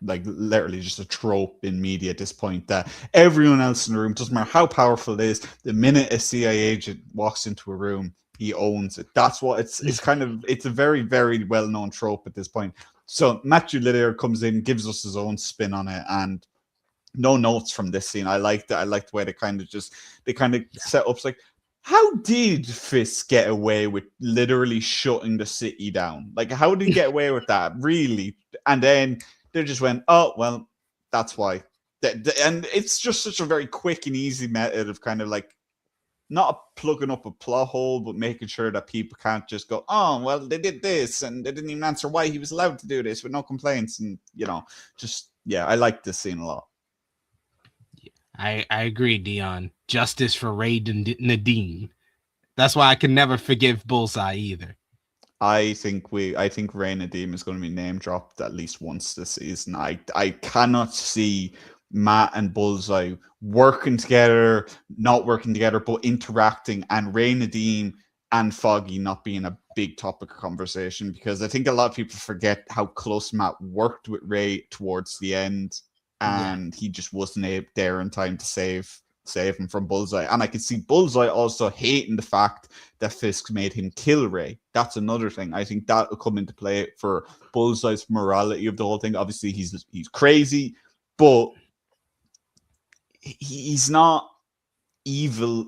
like literally just a trope in media at this point that everyone else in the room, doesn't matter how powerful it is, the minute a CIA agent walks into a room, he owns it. That's what it's a very, very well-known trope at this point. So Matthew Lillard comes in, gives us his own spin on it, and no notes from this scene. I liked it. I liked the way they kind of set up like, how did Fist get away with literally shutting the city down? Like, how did he get away with that? Really? And then they just went, oh, well, that's why. And it's just such a very quick and easy method of kind of like not plugging up a plot hole, but making sure that people can't just go, oh, well, they did this and they didn't even answer why he was allowed to do this with no complaints. And, I like this scene a lot. I agree, Dion. Justice for Ray Nadine. That's why I can never forgive Bullseye either. I think Reina Deem is going to be name dropped at least once this season. I cannot see Matt and Bullseye working together, not working together, but interacting, and Reina Deem and Foggy not being a big topic of conversation, because I think a lot of people forget how close Matt worked with Ray towards the end, and he just wasn't there in time to save him from Bullseye. And I can see Bullseye also hating the fact that Fisk made him kill Ray. That's another thing. I think that will come into play for Bullseye's morality of the whole thing. Obviously, he's crazy, but he's not evil.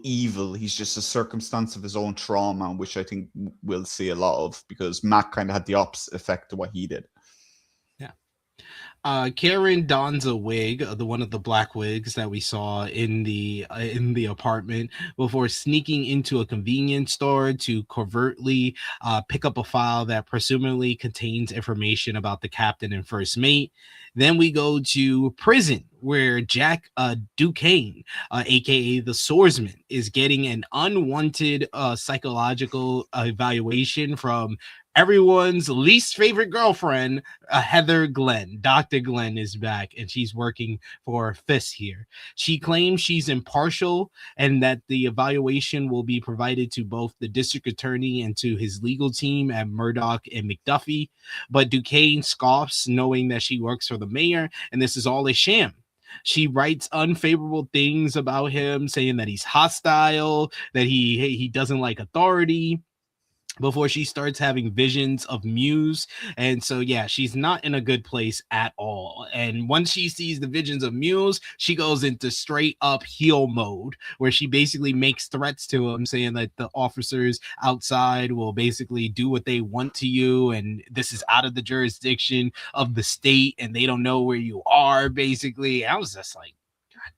He's just a circumstance of his own trauma, which I think we'll see a lot of, because Matt kind of had the opposite effect of what he did. Karen dons a wig, the one of the black wigs that we saw in the apartment, before sneaking into a convenience store to covertly pick up a file that presumably contains information about the captain and first mate. Then we go to prison, where Jack Duquesne, aka the swordsman, is getting an unwanted psychological evaluation from everyone's least favorite girlfriend, Heather Glenn. Dr. Glenn is back, and she's working for Fisk here. She claims she's impartial and that the evaluation will be provided to both the district attorney and to his legal team at Murdock and McDuffie. But Duquesne scoffs, knowing that she works for the mayor, and this is all a sham. She writes unfavorable things about him, saying that he's hostile, that he doesn't like authority, before she starts having visions of Muse. And so, yeah, she's not in a good place at all. And once she sees the visions of Muse, she goes into straight up heel mode, where she basically makes threats to him, saying that the officers outside will basically do what they want to you, and this is out of the jurisdiction of the state, and they don't know where you are, basically. I was just like,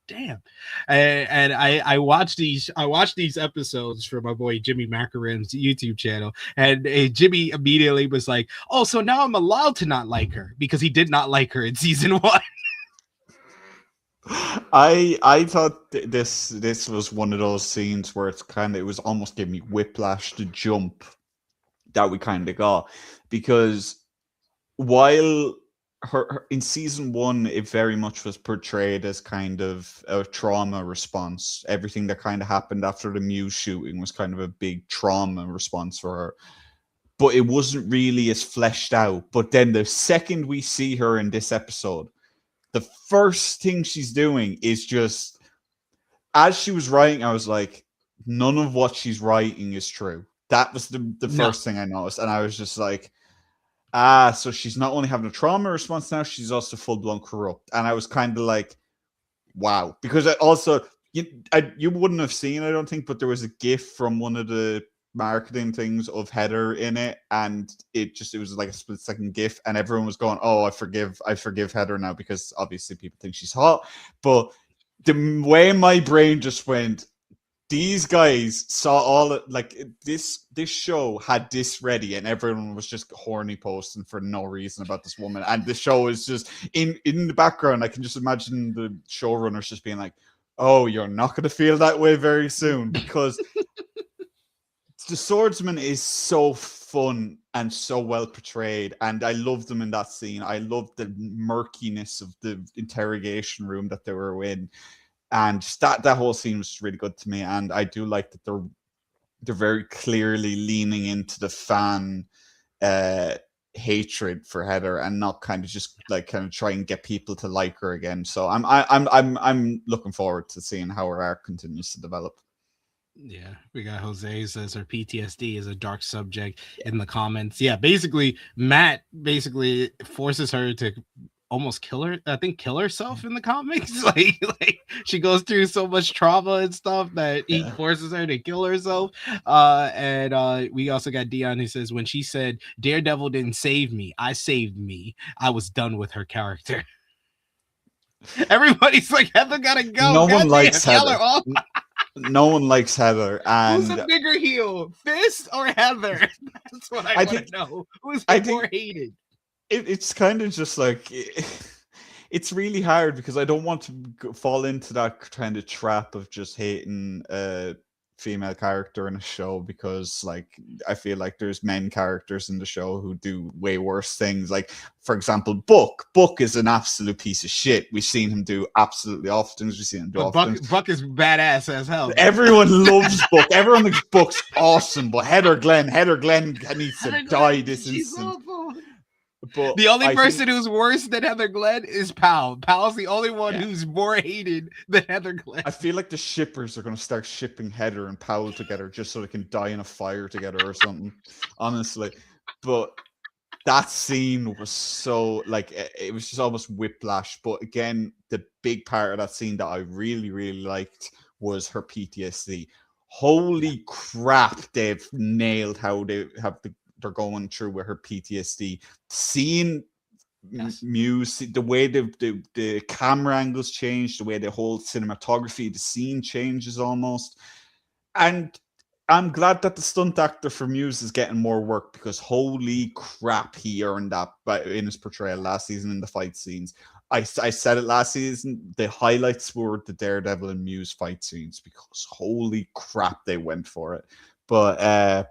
damn. And I watched these episodes for my boy Jimmy Macaron's YouTube channel, and Jimmy immediately was like, oh, so now I'm allowed to not like her, because he did not like her in season 1. I thought this was one of those scenes where it was almost giving me whiplash, the jump that we kind of got, because while her in season 1, it very much was portrayed as kind of a trauma response. Everything that kind of happened after the Muse shooting was kind of a big trauma response for her, but it wasn't really as fleshed out. But then the second we see her in this episode, the first thing she's doing is just, as she was writing, I was like, none of what she's writing is true. That was the first thing I noticed, and I was just like, so she's not only having a trauma response now, she's also full-blown corrupt. And I was kind of like, wow. Because you wouldn't have seen, I don't think, but there was a GIF from one of the marketing things of Heather in it, and it was like a split-second GIF, and everyone was going, oh, I forgive Heather now, because obviously people think she's hot. But the way my brain just went, these guys saw all like this show had this ready, and everyone was just horny posting for no reason about this woman, and the show is just in the background. I can just imagine the showrunners just being like, oh, you're not going to feel that way very soon, because the swordsman is so fun and so well portrayed, and I loved them in that scene. I loved the murkiness of the interrogation room that they were in. And just that whole scene was really good to me, and I do like that they're very clearly leaning into the fan hatred for Heather, and not kind of try and get people to like her again. So I'm looking forward to seeing how her arc continues to develop. Yeah, we got Jose says her PTSD is a dark subject in the comments. Yeah, basically Matt forces her to almost kill herself in the comics. like she goes through so much trauma and stuff that he forces her to kill herself. And we also got Dion, who says, when she said Daredevil didn't save me, I saved me, I was done with her character. Everybody's like, Heather gotta go. No one likes Heather. No one likes Heather. And who's a bigger heel, Fist or Heather? That's what I want to know. Who's more hated? It's kind of just like, it's really hard, because I don't want to fall into that kind of trap of just hating female character in a show, because like I feel like there's men characters in the show who do way worse things. Like, for example, Buck is an absolute piece of shit. We've seen him do absolutely awful things. We've seen him do But awful things. Buck is badass as hell. Everyone loves Buck. Everyone thinks Buck's awesome, but Heather Glenn needs to die this instant. But the only person who's worse than Heather Glenn is Pal. Pal's the only one who's more hated than Heather Glenn. I feel like the shippers are going to start shipping Heather and Powell together just so they can die in a fire together or something. Honestly, but that scene was so like it was just almost whiplash. But again, the big part of that scene that I really, really liked was her PTSD. Holy crap, they've nailed how they're going through with her PTSD. Seeing Muse, the way the camera angles change, the way the whole cinematography, the scene changes almost. And I'm glad that the stunt actor for Muse is getting more work, because holy crap, he earned that in his portrayal last season in the fight scenes. I said it last season, the highlights were the Daredevil and Muse fight scenes, because holy crap, they went for it. But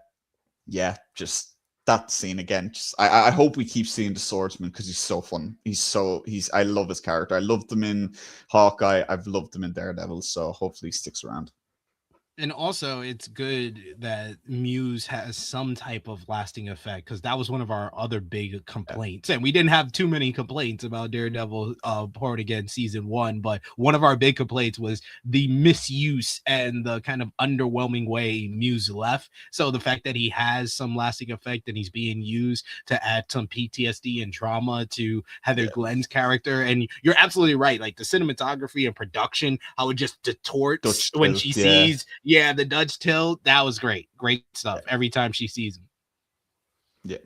yeah, just that scene again. I hope we keep seeing the swordsman, because he's so fun. I love his character. I loved him in Hawkeye. I've loved him in Daredevil. So hopefully he sticks around. And also, it's good that Muse has some type of lasting effect, because that was one of our other big complaints. And we didn't have too many complaints about Daredevil Born Again season 1, but one of our big complaints was the misuse and the kind of underwhelming way Muse left. So the fact that he has some lasting effect and he's being used to add some PTSD and trauma to Heather Glenn's character. And you're absolutely right. Like the cinematography and production, how it just distorts when she sees... Yeah, the Dutch tilt, that was great. Great stuff every time she sees him. Yeah.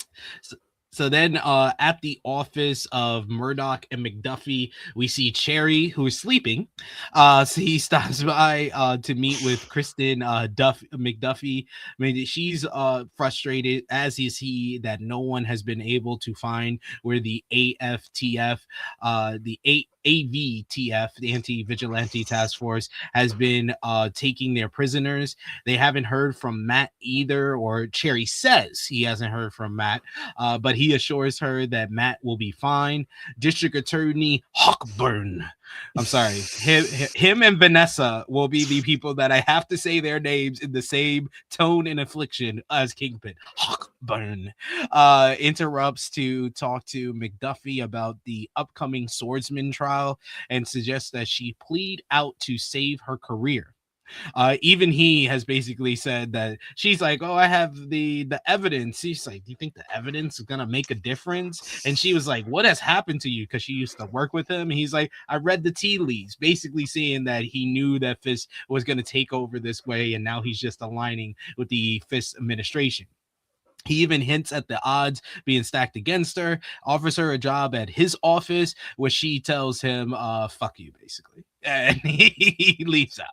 So then at the office of Murdock and McDuffie, we see Cherry, who is sleeping. So he stops by to meet with Kristen McDuffie. I mean, she's frustrated, as is he, that no one has been able to find where the AVTF, the Anti-Vigilante Task Force, has been taking their prisoners. They haven't heard from Matt either, or Cherry says he hasn't heard from Matt, but he assures her that Matt will be fine. District Attorney Hawkburn, I'm sorry, him and Vanessa will be the people that I have to say their names in the same tone and inflection as Kingpin. Hawkburn interrupts to talk to McDuffie about the upcoming swordsman trial and suggests that she plead out to save her career. Even he has basically said that she's like, oh, I have the evidence. He's like, do you think the evidence is gonna make a difference? And she was like, what has happened to you? Because she used to work with him. And he's like, I read the tea leaves, basically saying that he knew that Fisk was going to take over this way, and now he's just aligning with the Fisk administration. He even hints at the odds being stacked against her, offers her a job at his office, where she tells him, fuck you, basically. And he leaves out.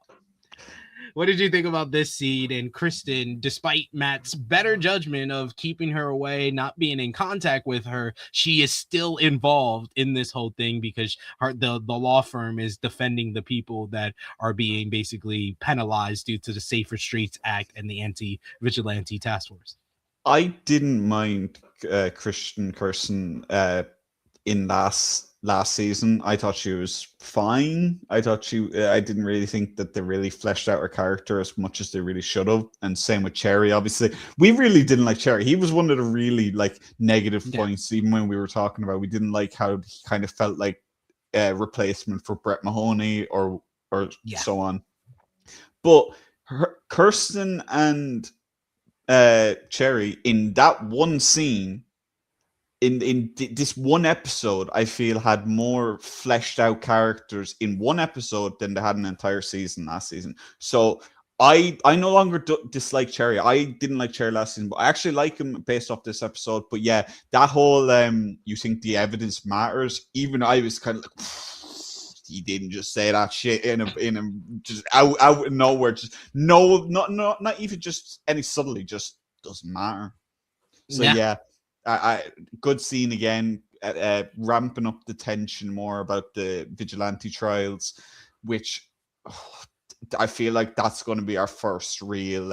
What did you think about this scene? And Kristen, despite Matt's better judgment of keeping her away, not being in contact with her, she is still involved in this whole thing, because the law firm is defending the people that are being basically penalized due to the Safer Streets Act and the Anti-Vigilante Task Force. I didn't mind Kirsten in last season. I thought she was fine. I didn't really think that they really fleshed out her character as much as they really should have. And same with Cherry, obviously. We really didn't like Cherry. He was one of the really like negative points, even when we were talking about, we didn't like how he kind of felt like a replacement for Brett Mahoney or so on. But Kirsten and Cherry in that one scene, in this one episode, I feel had more fleshed out characters in one episode than they had an entire season last season. So I no longer dislike Cherry. I didn't like Cherry last season, but I actually like him based off this episode. But yeah, that whole you think the evidence matters, even I was kind of like, he didn't just say that shit in a just out of nowhere. Just not even just any subtly, just doesn't matter. So yeah, I good scene again, ramping up the tension more about the vigilante trials, which I feel like that's going to be our first real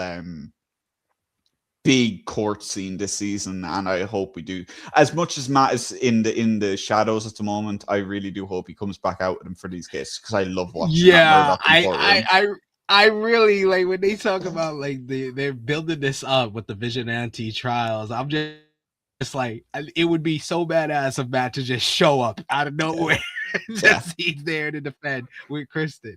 big court scene this season, and I hope we do. As much as Matt is in the shadows at the moment, I really do hope he comes back out with him for these cases, because I love watching that Murdock in courtroom. I really like when they talk about like they're building this up with the vigilante trials. I'm just like, it would be so badass of Matt to just show up out of nowhere. Just he's there to defend with Kristen.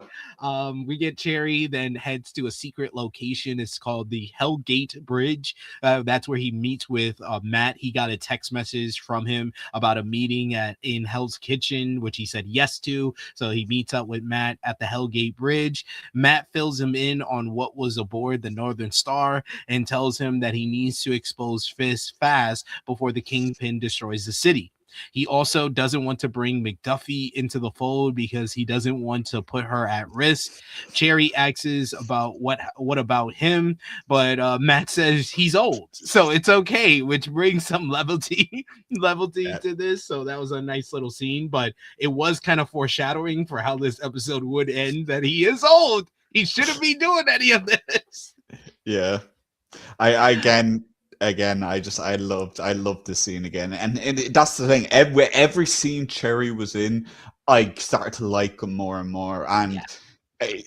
We get Cherry then heads to a secret location. It's called the Hellgate Bridge. That's where he meets with Matt. He got a text message from him about a meeting in Hell's Kitchen, which he said yes to. So he meets up with Matt at the Hellgate Bridge. Matt fills him in on what was aboard the Northern Star and tells him that he needs to expose Fisk fast before the Kingpin destroys the city. He also doesn't want to bring McDuffie into the fold because he doesn't want to put her at risk. Cherry asks about what about him, but Matt says he's old, so it's okay, which brings some levity to this. So that was a nice little scene, but it was kind of foreshadowing for how this episode would end, that he is old. He shouldn't be doing any of this. Yeah. I loved this scene again, and that's the thing. Every scene Cherry was in, I started to like him more and more, and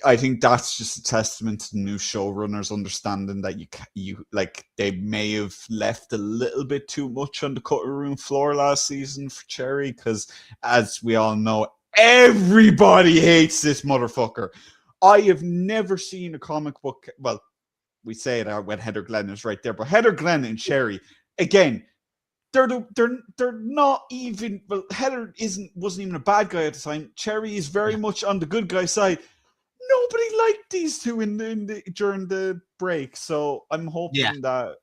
I think that's just a testament to the new showrunners understanding that you like, they may have left a little bit too much on the cutting room floor last season for Cherry, because as we all know, everybody hates this motherfucker. I have never seen a comic book. Well, we say it when Heather Glenn is right there, but Heather Glenn and Cherry, again, they're not even. Well, Heather wasn't even a bad guy at the time. Cherry is very much on the good guy side. Nobody liked these two during the break, so I'm hoping that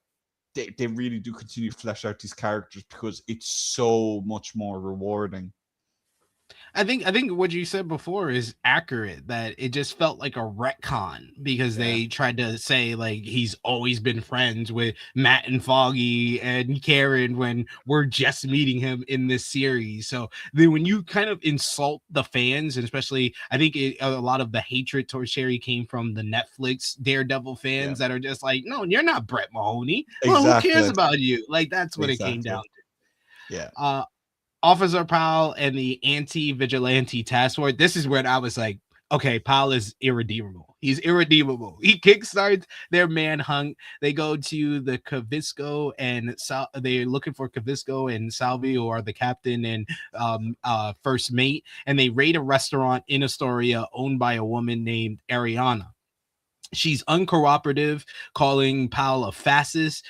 they really do continue to flesh out these characters, because it's so much more rewarding. I think what you said before is accurate, that it just felt like a retcon, because they tried to say like he's always been friends with Matt and Foggy and Karen when we're just meeting him in this series. So then when you kind of insult the fans, and especially I think a lot of the hatred towards Cherry came from the Netflix Daredevil fans that are just like, no, you're not Brett Mahoney. Well, who cares about you? Like, that's what it came down to. Yeah. Officer Powell and the anti-vigilante task force. This is when I was like, okay, Powell is irredeemable. He's irredeemable. He kickstarts their manhunt. They go to the Kavisko and they're looking for Kavisko and Salvi, who are the captain and first mate, and they raid a restaurant in Astoria owned by a woman named Ariana. She's uncooperative, calling Powell a fascist,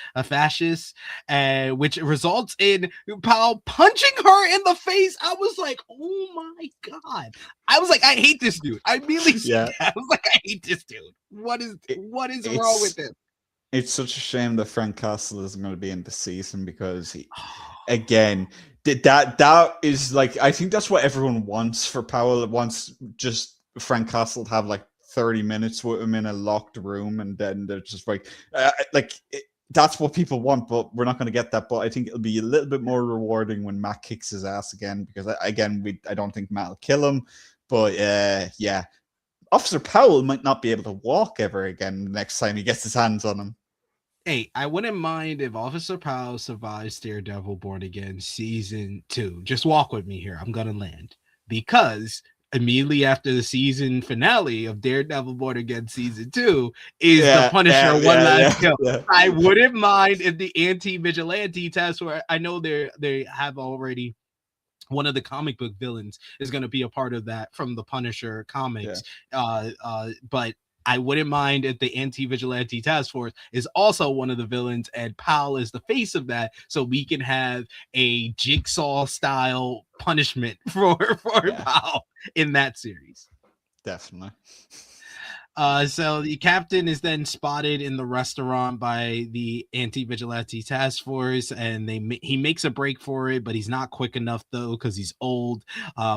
which results in Powell punching her in the face. I was like, oh my God. I was like, I hate this dude. I immediately said that. I was like, I hate this dude. What is wrong with him? It's such a shame that Frank Castle isn't going to be in the season, because again, that is like, I think that's what everyone wants for Powell. It wants just Frank Castle to have like 30 minutes with him in a locked room, and then they're just like that's what people want, but we're not going to get that. But I think it'll be a little bit more rewarding when Matt kicks his ass again, because I don't think Matt will kill him, but Officer Powell might not be able to walk ever again the next time he gets his hands on him. Hey, I wouldn't mind if Officer Powell survives Daredevil Born Again season 2. Just walk with me here. I'm gonna land, because immediately after the season finale of Daredevil Born Again season 2 is the Punisher one last kill. I wouldn't mind if the anti-vigilante task force, I know they have already, one of the comic book villains is going to be a part of that from the Punisher comics. But I wouldn't mind if the anti-vigilante task force is also one of the villains and Powell is the face of that, so we can have a Jigsaw style punishment for Powell in that series. Definitely. So the captain is then spotted in the restaurant by the anti-vigilante task force, and he makes a break for it, but he's not quick enough though, because he's old.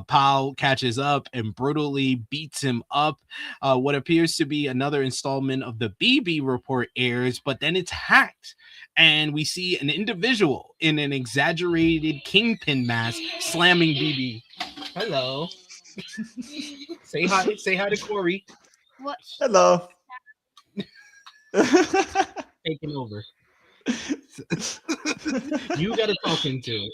Powell catches up and brutally beats him up. What appears to be another installment of the BB report airs, but then it's hacked, and we see an individual in an exaggerated Kingpin mask slamming BB. Hello. Say hi to Corey. What? Hello. Taking over. You gotta talk into it.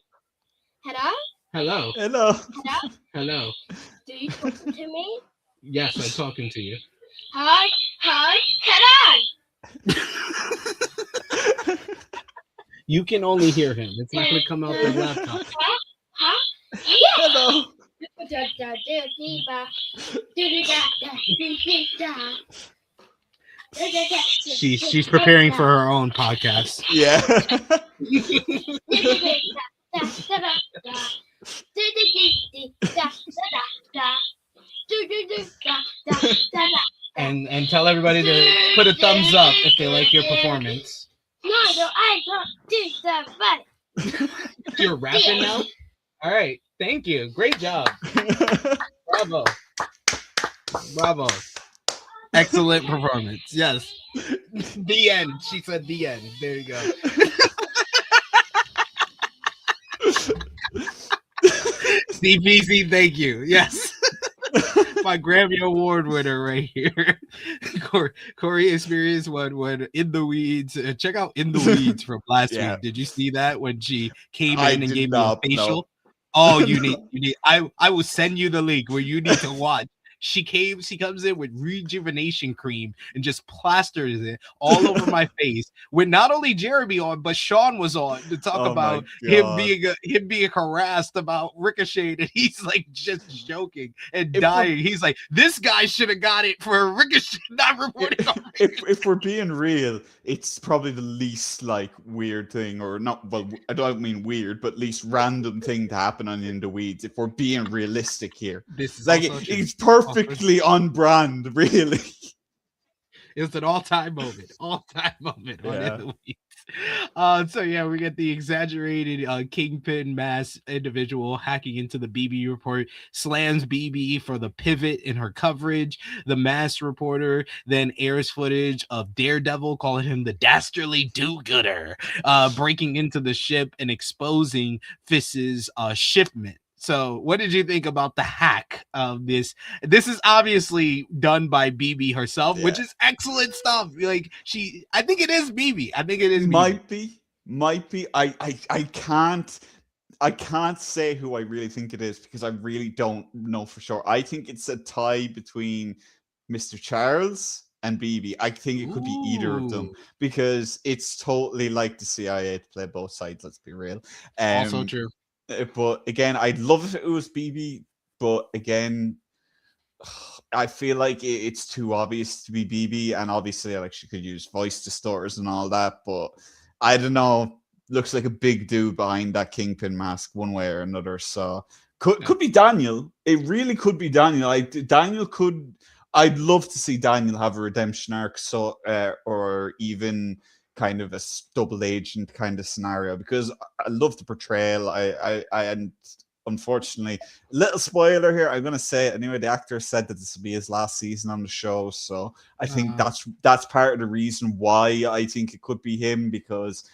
Hello? Hello. Hello. Hello? Hello. Do you talk to me? Yes, I'm talking to you. Hi. Hi. Hello. You can only hear him. It's not gonna come out the laptop. Huh? Yeah. Hello. She's preparing for her own podcast. Yeah. And tell everybody to put a thumbs up if they like your performance. No, I don't do that, but You're rapping now? All right. Thank you. Great job. Bravo. Bravo. Excellent performance. Yes. The end. She said the end. There you go. CPC, thank you. Yes. My Grammy Award winner right here. Corey experienced one when In the Weeds. Check out In the Weeds from last week. Did you see that when she came in and gave me a facial? No. Oh, you need. I will send you the link where you need to watch. She comes in with rejuvenation cream and just plasters it all over my face. With not only Jeremy on, but Sean was on to talk about him being harassed about Ricochet, and he's like just joking and dying. He's like, this guy should have got it for Ricochet not reporting on Ricochet. If we're being real, it's probably the least like weird thing, or not. Well, I don't mean weird, but least random thing to happen on In the Weeds. If we're being realistic here, this is like it's perfectly on brand, really. It's an all-time moment on In the Weeds. So yeah, we get the exaggerated Kingpin mass individual hacking into the BB report, slams BB for the pivot in her coverage. The mass reporter then airs footage of Daredevil calling him the dastardly do-gooder, breaking into the ship and exposing Fist's shipment. So what did you think about the hack of this? This is obviously done by BB herself, which is excellent stuff. Like I think it is BB. I think it is BB. Might be. I can't say who I really think it is because I really don't know for sure. I think it's a tie between Mr. Charles and BB. I think it could be either of them because it's totally like the CIA to play both sides. Let's be real. Also true. But again, I'd love if it was BB. But again, I feel like it's too obvious to be BB, and obviously, like she could use voice distorters and all that. But I don't know. Looks like a big dude behind that Kingpin mask, one way or another. So could be Daniel. It really could be Daniel. Daniel could. I'd love to see Daniel have a redemption arc, so or even kind of a double agent kind of scenario, because I love the portrayal. And unfortunately, little spoiler here, I'm gonna say it anyway. The actor said that this will be his last season on the show, so I think that's part of the reason why I think it could be him, because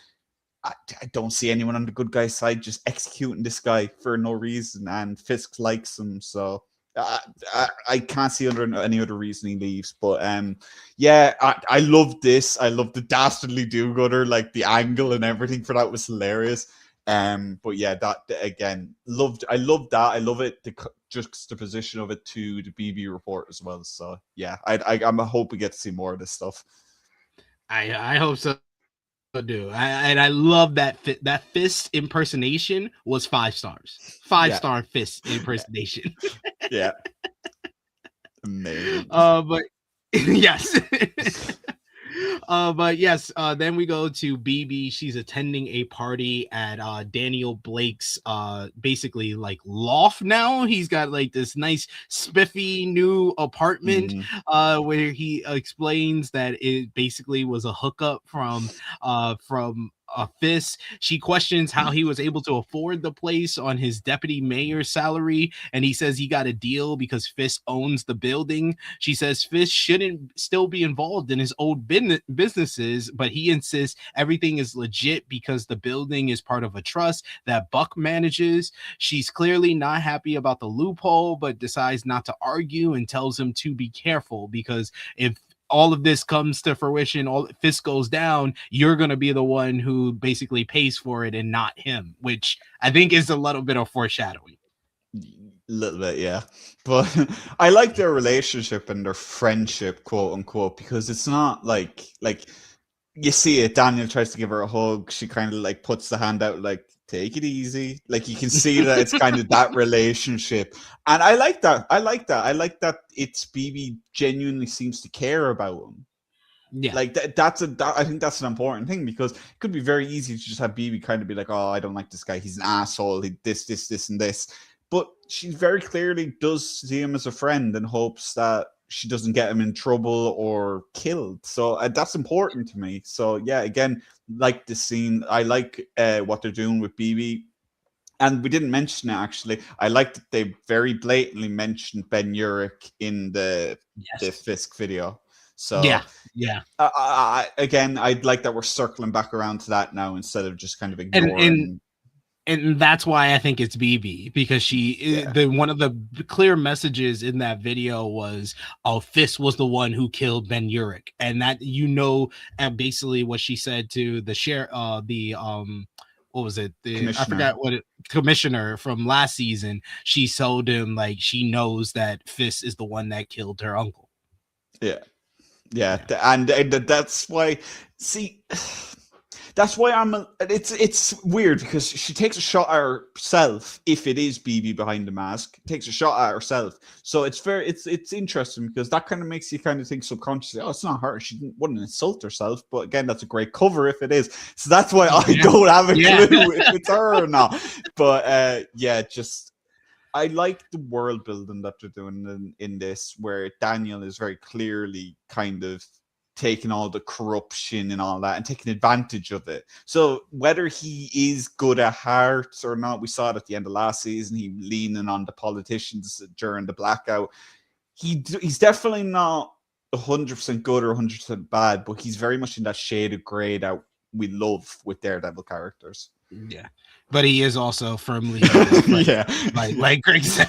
I don't see anyone on the good guy side just executing this guy for no reason, and Fisk likes him, so I can't see under any other reason he leaves. But yeah, I love this. I love the dastardly do-gooder, like the angle and everything for that was hilarious. But yeah, that again, I loved that. I love it, the juxtaposition of it to the BB report as well. So yeah, I'm a hope we get to see more of this stuff. I hope so. Do I love that that Fist impersonation was 5 stars. 5-star Fist impersonation. Yeah. Amazing. But yes. But yes, then we go to BB. She's attending a party at Daniel Blake's basically like loft now. He's got like this nice spiffy new apartment where he explains that it basically was a hookup from Fist. She questions how he was able to afford the place on his deputy mayor's salary, and he says he got a deal because Fist owns the building. She says Fist shouldn't still be involved in his old businesses, but he insists everything is legit because the building is part of a trust that Buck manages. She's clearly not happy about the loophole, but decides not to argue and tells him to be careful because if all of this comes to fruition, all Fist goes down, you're going to be the one who basically pays for it and not him, which I think is a little bit of foreshadowing. Little bit, yeah. But I like their relationship and their friendship, quote unquote, because it's not like you see it. Daniel tries to give her a hug. She kind of like puts the hand out, like, take it easy. Like you can see that it's kind of that relationship. And I like that. I like that it's BB genuinely seems to care about him. Yeah. Like I think that's an important thing because it could be very easy to just have BB kind of be like, oh, I don't like this guy. He's an asshole. He this, and this. But she very clearly does see him as a friend and hopes that she doesn't get him in trouble or killed. So that's important to me. So yeah, again, like the scene. I like what they're doing with BB. And we didn't mention it, actually. I like that they very blatantly mentioned Ben Urich in the Fisk video. So yeah. Again, I'd like that we're circling back around to that now instead of just kind of ignoring. And that's why I think it's BB, because one of the clear messages in that video was, oh, Fist was the one who killed Ben Urich. And that, and basically what she said to the what was it? I forgot commissioner from last season. She told him like she knows that Fist is the one that killed her uncle. Yeah. And that's why. See, that's why it's weird because she takes a shot at herself. If it is BB behind the mask, takes a shot at herself. So it's interesting because that kind of makes you kind of think subconsciously, oh, it's not her. She wouldn't insult herself. But again, that's a great cover if it is. So that's why I don't have a clue if it's her or not. But just I like the world building that they're doing in this, where Daniel is very clearly kind of taking all the corruption and all that and taking advantage of it. So whether he is good at heart or not, we saw it at the end of last season, he leaning on the politicians during the blackout. He's definitely not 100% good or 100% bad, but he's very much in that shade of grey that we love with Daredevil characters. Yeah. But he is also firmly like Greg said.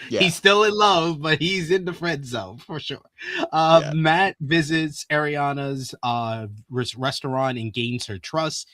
He's still in love, but he's in the friend zone for sure. Matt visits Ariana's restaurant and gains her trust.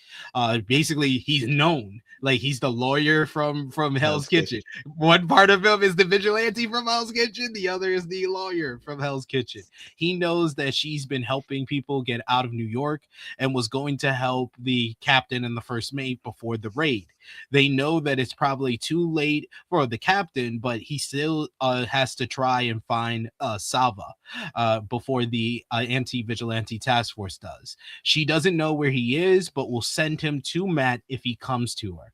Basically, he's known. Like, he's the lawyer from Hell's Kitchen. One part of him is the vigilante from Hell's Kitchen. The other is the lawyer from Hell's Kitchen. He knows that she's been helping people get out of New York and was going to help the captain and the first mate before the raid. They know that it's probably too late for the captain, but he still has to try and find Salva before the anti-vigilante task force does. She doesn't know where he is, but will send him to Matt if he comes to her.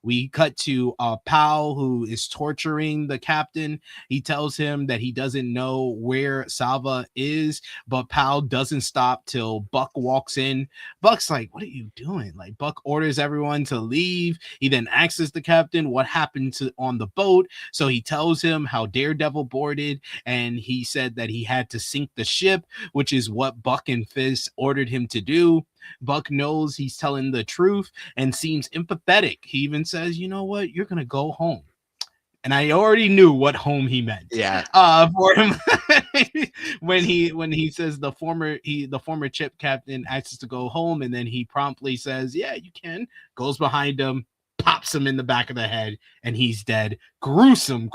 We cut to Powell, who is torturing the captain. He tells him that he doesn't know where Salva is, but Powell doesn't stop till Buck walks in. Buck's like, what are you doing? Like, Buck orders everyone to leave. He then asks the captain what happened on the boat. So he tells him how Daredevil boarded, and he said that he had to sink the ship, which is what Buck and Fist ordered him to do. Buck knows he's telling the truth and seems empathetic. He even says, you know what, you're gonna go home. And I already knew what home he meant. For him. when he says the former chip captain asks to go home, and then he promptly says, yeah, you can, goes behind him, pops him in the back of the head, and he's dead. Gruesome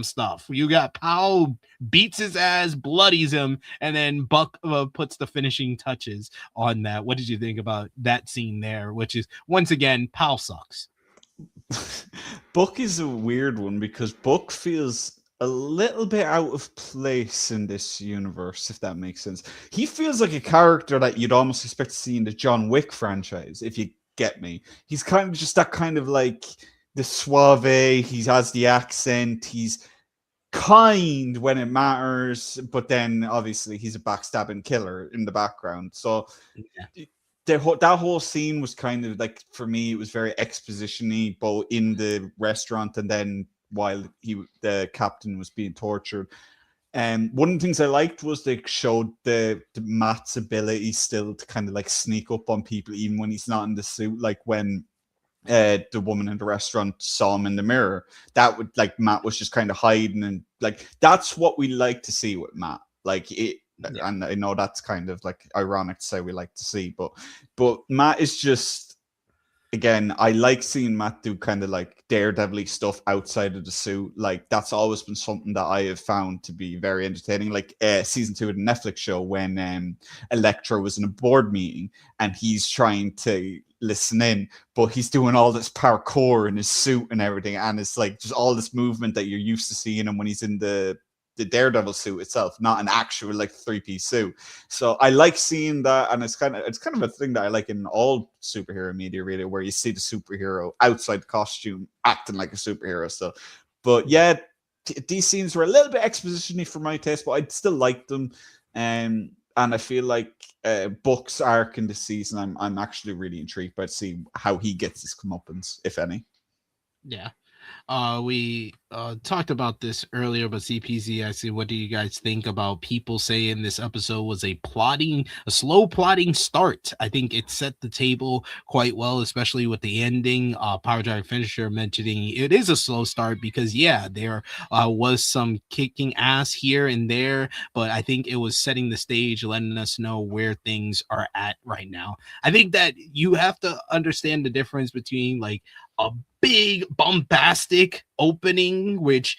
stuff. You got Powell beats his ass, bloodies him, and then Buck puts the finishing touches on that. What did you think about that scene there? Which is, once again, Powell sucks. Buck is a weird one because Buck feels a little bit out of place in this universe, if that makes sense. He feels like a character that you'd almost expect to see in the John Wick franchise, if you get me. He's kind of just that kind of like the suave, he has the accent, he's kind when it matters, but then obviously he's a backstabbing killer in the background. So that whole scene was kind of like, for me, it was very exposition-y, both in the restaurant and then while the captain was being tortured. One of the things I liked was they showed the Matt's ability still to kind of like sneak up on people even when he's not in the suit. Like when the woman in the restaurant saw him in the mirror, that would like Matt was just kind of hiding, and like that's what we like to see with Matt. Like it, and I know that's kind of like ironic to say we like to see, but Matt is just. Again, I like seeing Matt do kind of like Daredevil stuff outside of the suit. Like that's always been something that I have found to be very entertaining. Like season 2 of the Netflix show when Elektra was in a board meeting and he's trying to listen in, but he's doing all this parkour in his suit and everything, and it's like just all this movement that you're used to seeing him when he's in the Daredevil suit itself, not an actual like 3-piece suit. So I like seeing that, and it's kind of a thing that I like in all superhero media, really, where you see the superhero outside the costume acting like a superhero. So, but yeah, these scenes were a little bit exposition-y for my taste, but I still liked them. And I feel like Buck's arc in this season, I'm actually really intrigued by to see how he gets his comeuppance, if any. Yeah. We talked about this earlier, but CPZ, I see. What do you guys think about people saying this episode was a slow plotting start? I think it set the table quite well, especially with the ending. Power Drive Finisher mentioning it is a slow start because there was some kicking ass here and there, but I think it was setting the stage, letting us know where things are at right now. I think that you have to understand the difference between like a big bombastic opening, which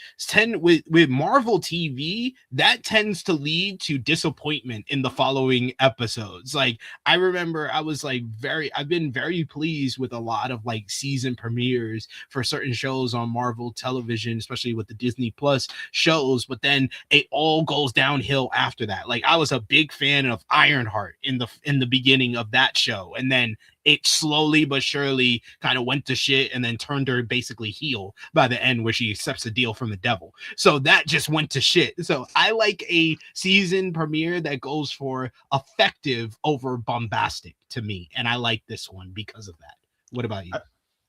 with Marvel TV, that tends to lead to disappointment in the following episodes. Like I remember I've been very pleased with a lot of like season premieres for certain shows on Marvel television, especially with the Disney Plus shows, but then it all goes downhill after that. Like I was a big fan of Ironheart in the beginning of that show, and then it slowly but surely kind of went to shit and then turned her basically heel by the end where she accepts a deal from the devil. So that just went to shit. So I like a season premiere that goes for effective over bombastic to me. And I like this one because of that. What about you?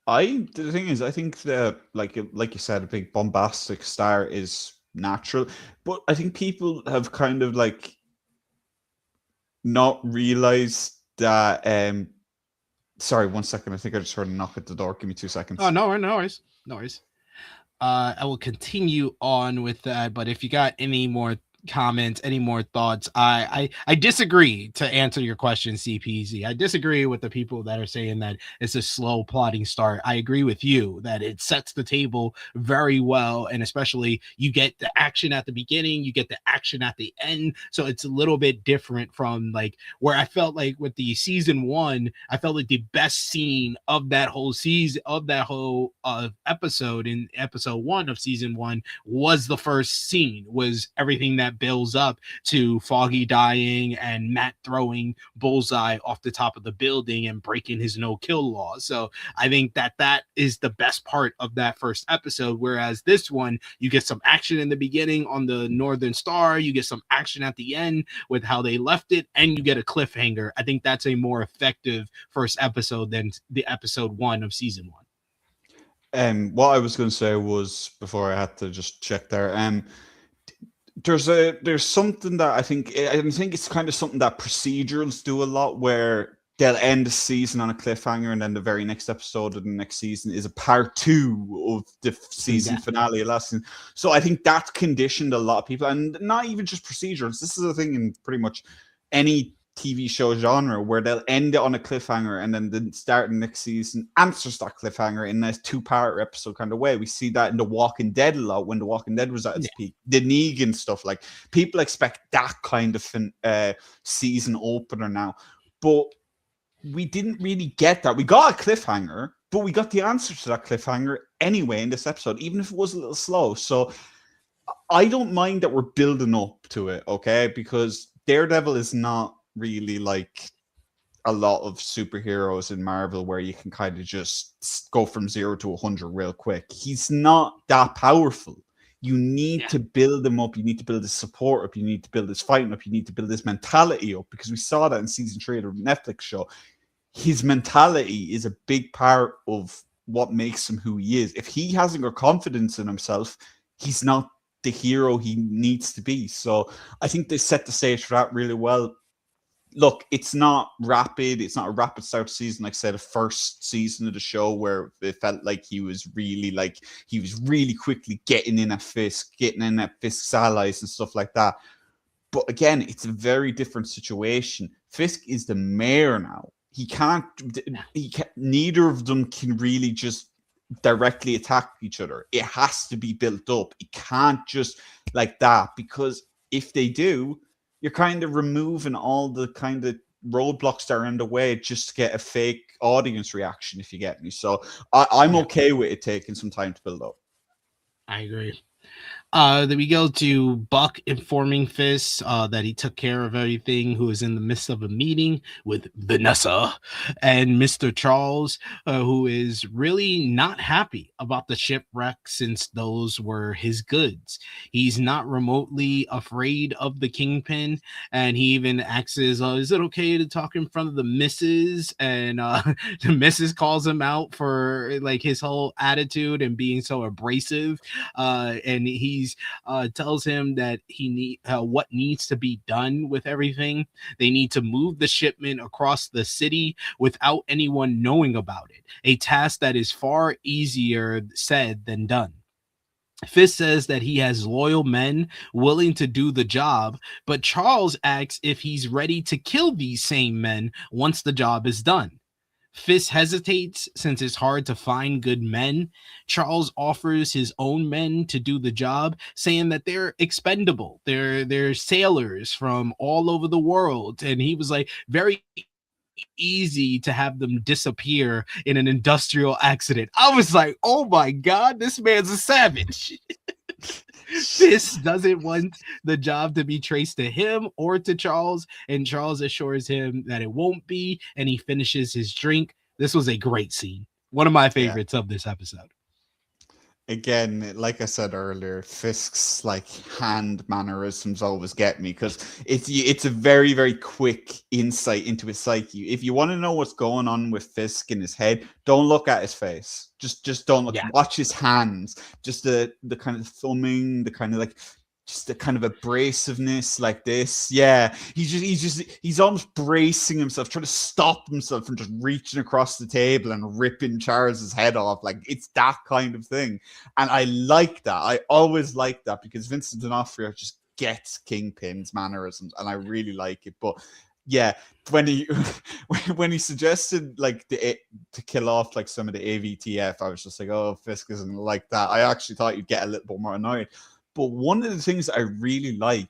The thing is, I think that like you said, a big bombastic start is natural, but I think people have kind of like not realized that sorry, 1 second. I think I just heard a knock at the door. Give me 2 seconds. Oh, no worries. I will continue on with that, but if you got any more comments, any more thoughts, I disagree to answer your question, CPZ. I disagree with the people that are saying that it's a slow plotting start. I agree with you that it sets the table very well, and especially you get the action at the beginning, you get the action at the end, so it's a little bit different from like where I felt like with the season 1, I felt like the best scene of that whole season, of that whole episode in episode 1 of season 1 was the first scene, was everything that builds up to Foggy dying and Matt throwing Bullseye off the top of the building and breaking his no-kill law. So I think that is the best part of that first episode, whereas this one, you get some action in the beginning on the Northern Star, you get some action at the end with how they left it, and you get a cliffhanger. I think that's a more effective first episode than the episode 1 of season 1. What I was going to say was, before I had to just check there, there's something that I think it's kind of something that procedurals do a lot, where they'll end the season on a cliffhanger, and then the very next episode of the next season is a part 2 of the season finale of last season. So I think that's conditioned a lot of people, and not even just procedurals. This is a thing in pretty much any TV show genre, where they'll end it on a cliffhanger and then the start of the next season answers that cliffhanger in a 2-part episode kind of way. We see that in The Walking Dead a lot, when The Walking Dead was at its peak. The Negan stuff, like people expect that kind of season opener now, but we didn't really get that. We got a cliffhanger, but we got the answer to that cliffhanger anyway in this episode, even if it was a little slow. So I don't mind that we're building up to it, okay? Because Daredevil is not really like a lot of superheroes in Marvel where you can kind of just go from 0 to 100 real quick. He's not that powerful. You need to build him up. You need to build his support up. You need to build his fighting up. You need to build his mentality up, because we saw that in season 3 of the Netflix show. his mentality is a big part of what makes him who he is. If he hasn't got confidence in himself, he's not the hero he needs to be. So I think they set the stage for that really well. Look, it's not rapid. It's not a rapid start to season. Like I said, the first season of the show where it felt like he was really quickly getting in at Fisk's allies and stuff like that. But again, it's a very different situation. Fisk is the mayor now. Neither of them can really just directly attack each other. It has to be built up. It can't just like that, because if they do, you're kind of removing all the kind of roadblocks that are in the way just to get a fake audience reaction, if you get me. So I'm okay with it taking some time to build up. I agree. Then we go to Buck informing Fist that he took care of everything, who is in the midst of a meeting with Vanessa and Mr. Charles, who is really not happy about the shipwreck since those were his goods. He's not remotely afraid of the Kingpin, and he even asks, is it okay to talk in front of the missus? And the missus calls him out for like his whole attitude and being so abrasive, and he tells him that what needs to be done with everything. They need to move the shipment across the city without anyone knowing about it, a task that is far easier said than done. Fist says that he has loyal men willing to do the job, but Charles asks if he's ready to kill these same men once the job is done. Fist hesitates since it's hard to find good men. Charles offers his own men to do the job, saying that they're expendable. They're sailors from all over the world. And he was like, very easy to have them disappear in an industrial accident. I was like, oh my God, this man's a savage. Fist doesn't want the job to be traced to him or to Charles, and Charles assures him that it won't be, and he finishes his drink. This was a great scene. One of my favorites of this episode. Again, like I said earlier, Fisk's like hand mannerisms always get me, because it's a very, very quick insight into his psyche. If you want to know what's going on with Fisk in his head, don't look at his face. Just don't look. Yeah. Watch his hands. Just the kind of thumbing, the kind of like just the kind of abrasiveness like this. Yeah, he's almost bracing himself, trying to stop himself from just reaching across the table and ripping Charles's head off. Like, it's that kind of thing. And I like that. I always like that, because Vincent D'Onofrio just gets Kingpin's mannerisms, and I really like it. But yeah, when he suggested like to kill off like some of the AVTF, I was just like, oh, Fisk isn't like that. I actually thought you'd get a little bit more annoyed. But one of the things I really like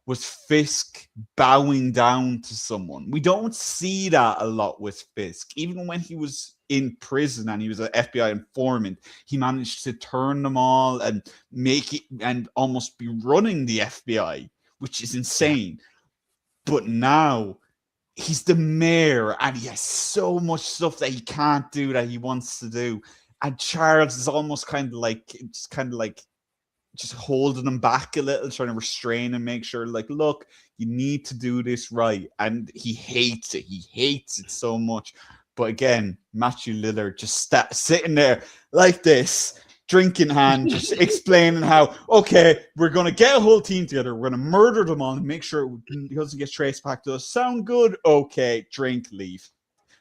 was Fisk bowing down to someone. We don't see that a lot with Fisk. Even when he was in prison and he was an FBI informant, he managed to turn them all and make it and almost be running the FBI, which is insane. But now he's the mayor and he has so much stuff that he can't do that he wants to do. And Charles is almost kind of like just holding him back a little, trying to restrain and make sure, like, look, you need to do this right. And he hates it. He hates it so much. But again, Matthew Lillard just sitting there like this, drink in hand, just explaining how, okay, we're going to get a whole team together. We're going to murder them all and make sure it doesn't get traced back to us. Sound good? Okay, drink, leave.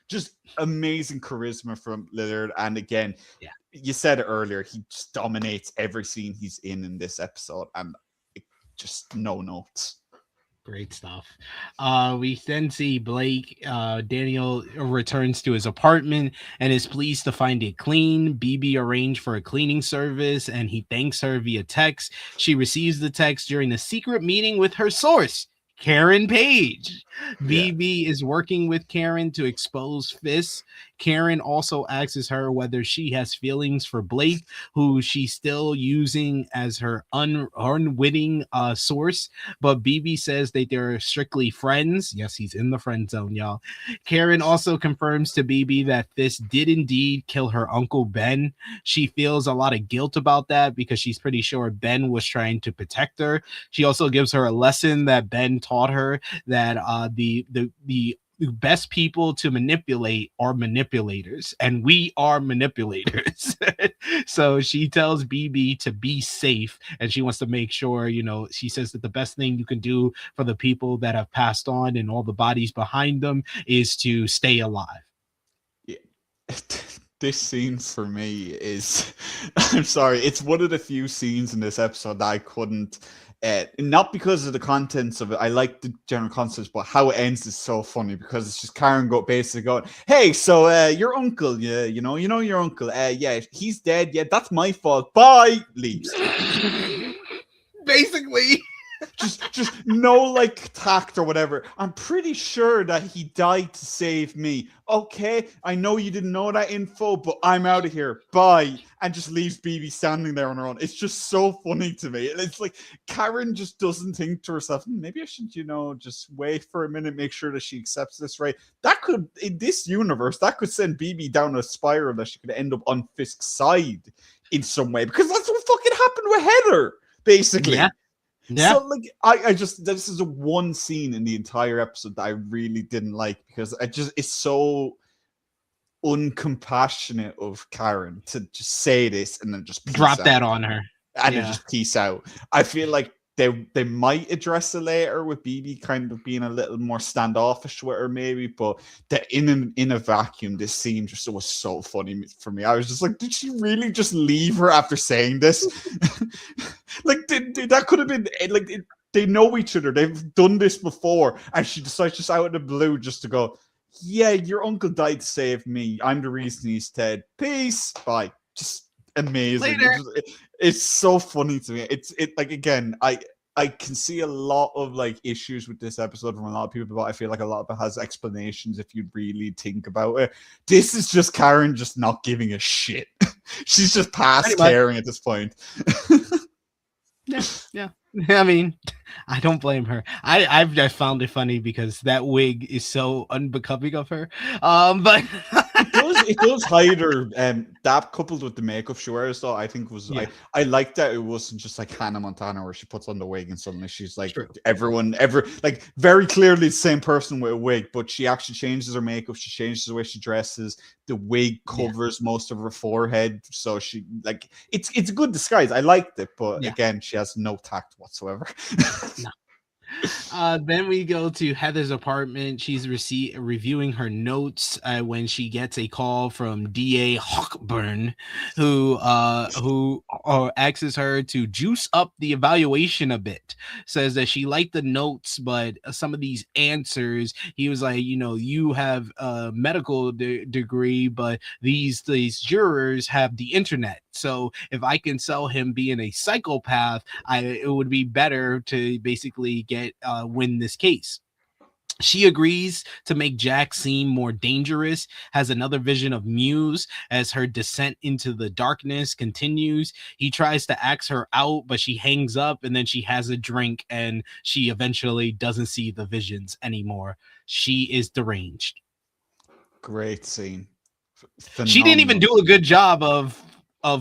Just amazing charisma from Lillard. And again, you said it earlier, he just dominates every scene he's in this episode, and just no notes. Great stuff. We then see Blake. Daniel returns to his apartment and is pleased to find it clean. BB arranged for a cleaning service, and he thanks her via text. She receives the text during a secret meeting with her source, Karen Page. BB is working with Karen to expose Fist. Karen also asks her whether she has feelings for Blake, who she's still using as her unwitting source. But BB says that they're strictly friends. Yes, he's in the friend zone, y'all. Karen also confirms to BB that Fist did indeed kill her uncle Ben. She feels a lot of guilt about that because she's pretty sure Ben was trying to protect her. She also gives her a lesson that Ben taught her, that the best people to manipulate are manipulators, and we are manipulators. So she tells BB to be safe, and she wants to make sure, she says that the best thing you can do for the people that have passed on and all the bodies behind them is to stay alive. Yeah. This scene for me is, I'm sorry, it's one of the few scenes in this episode that I couldn't, not because of the contents of it, I like the general concepts, but how it ends is so funny because it's just Karen basically going, hey, so your uncle, you know your uncle, yeah, he's dead, yeah, that's my fault, bye, leaves. Basically. just no like tact or whatever. I'm pretty sure that he died to save me. Okay, I know you didn't know that info, but I'm out of here. Bye. And just leaves BB standing there on her own. It's just so funny to me. It's like Karen just doesn't think to herself, maybe I should, just wait for a minute, make sure that she accepts this, right? That could, in this universe, that could send BB down a spiral that she could end up on Fisk's side in some way, because that's what fucking happened with Heather, basically. Yeah. Yeah. So like I just, this is a one scene in the entire episode that I really didn't like, because it's so uncompassionate of Karen to just say this and then just drop that on her and then just peace out. I feel like they might address it later with BB kind of being a little more standoffish with her, maybe, but that in a vacuum, this scene just was so funny for me. I was just like, did she really just leave her after saying this? Like, that could have been like, they know each other, they've done this before, and she decides just out of the blue just to go, yeah, your uncle died to save me, I'm the reason he's dead, peace, bye. Just amazing. It's so funny to me. It like, again, I can see a lot of like issues with this episode from a lot of people, but I feel like a lot of it has explanations if you really think about it. This is just Karen just not giving a shit. She's just past caring at this point. Yeah. I mean, I don't blame her. I've just found it funny because that wig is so unbecoming of her. But it does hide her. That coupled with the makeup she wears, though, I think was I like that it wasn't just like Hannah Montana where she puts on the wig and suddenly she's like like very clearly the same person with a wig, but she actually changes her makeup, she changes the way she dresses. The wig covers most of her forehead, so she like it's a good disguise. I liked it, but again, she has no tact whatsoever. No. Then we go to Heather's apartment. She's reviewing her notes when she gets a call from DA Hawkburn, who asks her to juice up the evaluation a bit. Says that she liked the notes, but some of these answers, he was like, you have a medical degree, but these jurors have the internet. So if I can sell him being a psychopath, it would be better to basically win this case. She agrees to make Jack seem more dangerous, has another vision of Muse as her descent into the darkness continues. He tries to ask her out, but she hangs up, and then she has a drink, and she eventually doesn't see the visions anymore. She is deranged. Great scene. Phenomenal. She didn't even do a good job of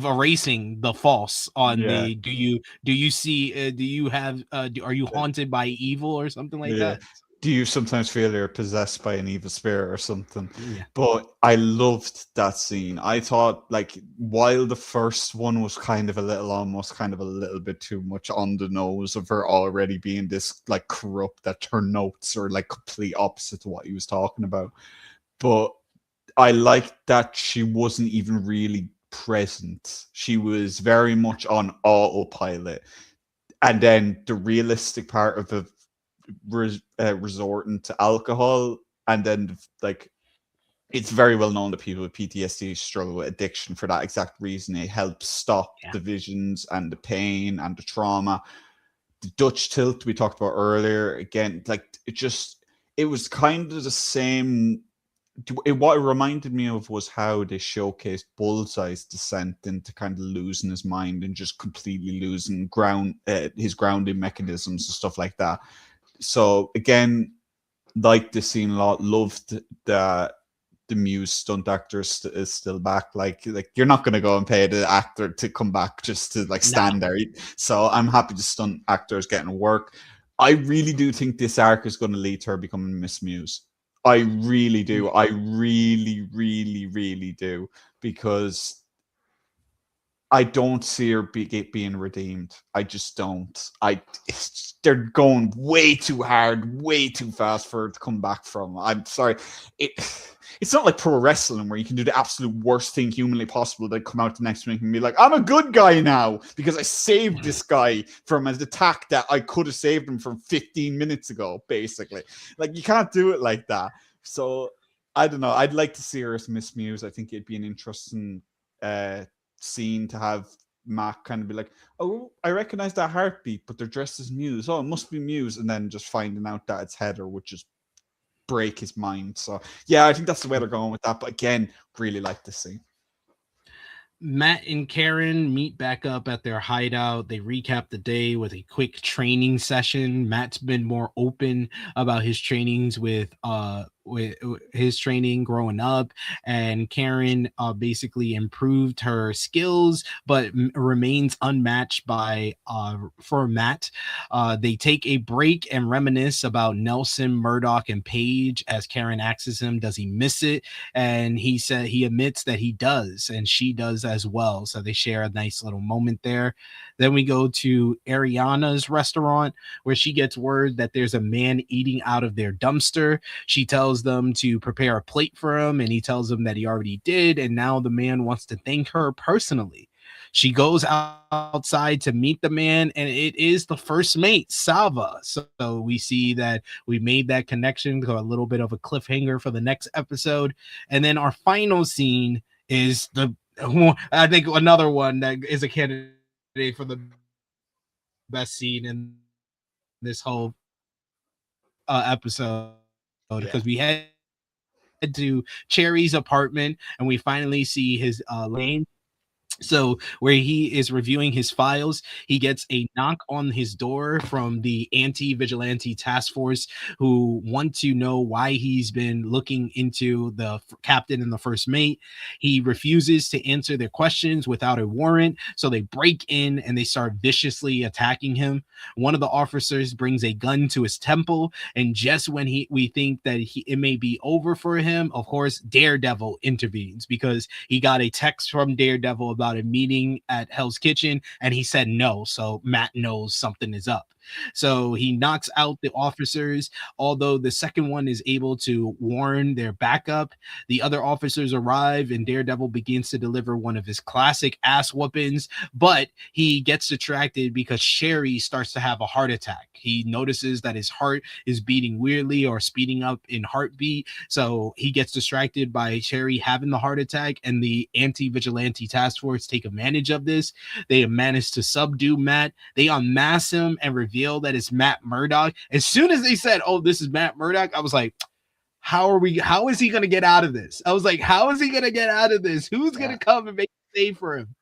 erasing the false on the do you see do you have are you haunted by evil or something like that? Do you sometimes feel you're possessed by an evil spirit or something? But I loved that scene. I thought, like, while the first one was almost kind of a little bit too much on the nose of her already being this like corrupt, that her notes are like complete opposite to what he was talking about, but I liked that she wasn't even really present. She was very much on autopilot, and then the realistic part of resorting to alcohol, and then like it's very well known that people with PTSD struggle with addiction for that exact reason. It helps stop the visions and the pain and the trauma. The Dutch tilt we talked about earlier, again, like it was kind of the same. What it reminded me of was how they showcased Bullseye's descent into kind of losing his mind and just completely losing his grounding mechanisms and stuff like that. So again, liked the scene a lot. Loved that the Muse stunt actor is still back. Like you're not going to go and pay the actor to come back just to like stand there. So I'm happy the stunt actor is getting work. I really do think this arc is going to lead to her becoming Miss Muse. I really do. I really, really, really do, because I don't see her being redeemed. I just don't. They're going way too hard, way too fast for her to come back from. I'm sorry. It's not like pro wrestling where you can do the absolute worst thing humanly possible, then come out the next week and be like, I'm a good guy now because I saved this guy from an attack that I could have saved him from 15 minutes ago, basically. Like, you can't do it like that. So, I don't know. I'd like to see her as Miss Muse. I think it'd be an interesting scene to have Matt kind of be like, oh, I recognize that heartbeat, but they're dressed as Muse. Oh, it must be Muse. And then just finding out that it's Heather would just break his mind. So, yeah, I think that's the way they're going with that. But again, really like to see. Matt and Karen meet back up at their hideout. They recap the day with a quick training session. Matt's been more open about his trainings with his training growing up, and Karen basically improved her skills but remains unmatched for Matt. They take a break and reminisce about Nelson, Murdock, and Paige as Karen asks him, does he miss it? And he said he admits that he does, and she does as well. So they share a nice little moment there. Then we go to Ariana's restaurant, where she gets word that there's a man eating out of their dumpster. She tells them to prepare a plate for him, and he tells them that he already did, and now the man wants to thank her personally. She goes outside to meet the man, and it is the first mate, Salva. So we see that we made that connection to a little bit of a cliffhanger for the next episode. And then our final scene is I think another one that is a candidate for the best scene in this whole episode, because we head to Cherry's apartment and we finally see his lane. So where he is reviewing his files, he gets a knock on his door from the anti-vigilante task force, who want to know why he's been looking into the captain and the first mate. He refuses to answer their questions without a warrant, so they break in and they start viciously attacking him. One of the officers brings a gun to his temple, and just when we think that it may be over for him, of course, Daredevil intervenes, because he got a text from Daredevil about a meeting at Hell's Kitchen, and he said no, so Matt knows something is up. So he knocks out the officers. Although the second one is able to warn their backup, the other officers arrive and Daredevil begins to deliver one of his classic ass whoopings, but he gets distracted because Sherry starts to have a heart attack. He notices that his heart is beating weirdly or speeding up in heartbeat, so he gets distracted by Sherry having the heart attack, and the anti-vigilante task force take advantage of this. They manage to subdue Matt. They unmask him and reveal that it's Matt Murdock. As soon as they said, oh, this is Matt Murdock, I was like, how is he going to get out of this? I was like, how is he going to get out of this? Who's going to come and make a save for him?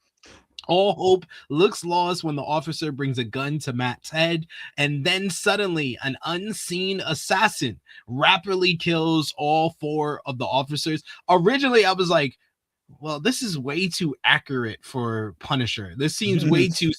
All hope looks lost when the officer brings a gun to Matt's head, and then suddenly an unseen assassin rapidly kills all four of the officers. Originally, I was like, well, this is way too accurate for Punisher. This seems way too...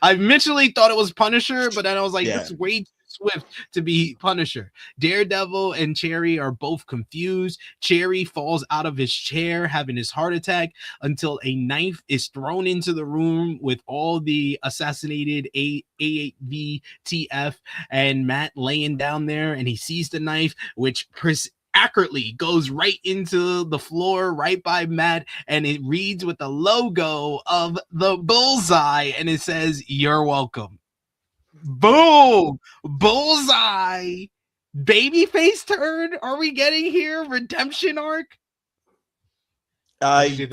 I initially thought it was Punisher, but then I was like, this is way too swift to be Punisher. Daredevil and Cherry are both confused. Cherry falls out of his chair, having his heart attack, until a knife is thrown into the room with all the assassinated AAVTF and Matt laying down there, and he sees the knife, which accurately goes right into the floor right by Matt, and it reads with the logo of the Bullseye, and it says, "You're welcome." Boom! Bullseye! Babyface turn? Are we getting here? Redemption arc? I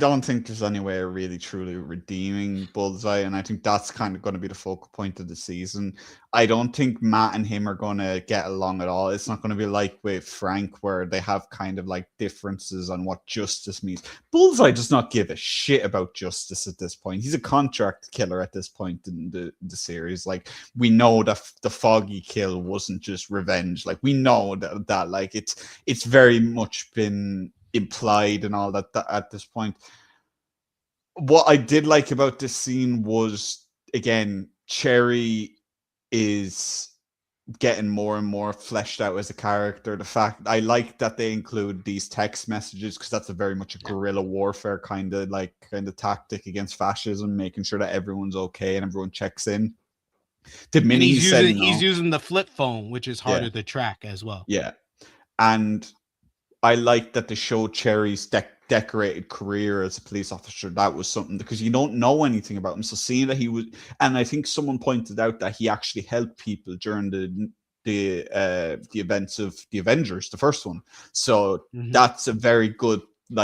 don't think there's any way of really truly redeeming Bullseye, and I think that's kind of going to be the focal point of the season. I don't think Matt and him are going to get along at all. It's not going to be like with Frank, where they have kind of like differences on what justice means. Bullseye does not give a shit about justice at this point. He's a contract killer at this point in the series. Like, we know that the Foggy kill wasn't just revenge. Like, we know that like it's very much been implied and all that at this point. What I did like about this scene was, again, Cherry is getting more and more fleshed out as a character. The fact I like that they include these text messages because that's a very much a guerrilla warfare kind of tactic against fascism, making sure that everyone's okay and everyone checks in. The minute he's using the flip phone, which is harder to track as well. Yeah, and I like that they showed Cherry's decorated career as a police officer. That was something because you don't know anything about him. So seeing that he was, and I think someone pointed out that he actually helped people during the events of the Avengers, the first one. So that's a very good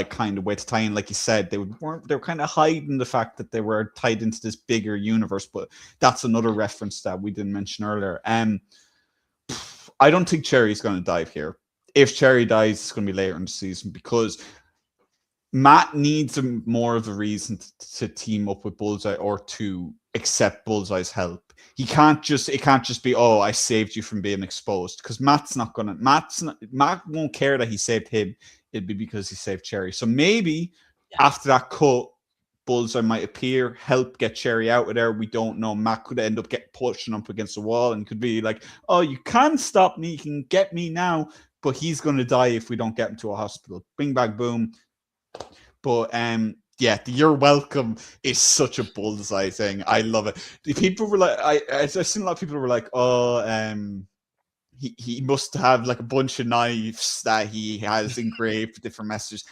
kind of way to tie in. Like you said, they were kind of hiding the fact that they were tied into this bigger universe. But that's another reference that we didn't mention earlier. I don't think Cherry's going to die here. If Cherry dies, it's going to be later in the season because Matt needs more of a reason to team up with Bullseye or to accept Bullseye's help. It can't just be, oh, I saved you from being exposed, because Matt won't care that he saved him. It'd be because he saved Cherry. So maybe after that cut, Bullseye might appear, help get Cherry out of there. We don't know. Matt could end up pushing up against the wall and could be like, oh, you can't stop me. You can get me now. But he's going to die if we don't get him to a hospital. Bing, bang, boom. But the "you're welcome" is such a Bullseye thing. I love it. The people were like, I've seen a lot of people were like, oh, he must have like a bunch of knives that he has engraved with different messages.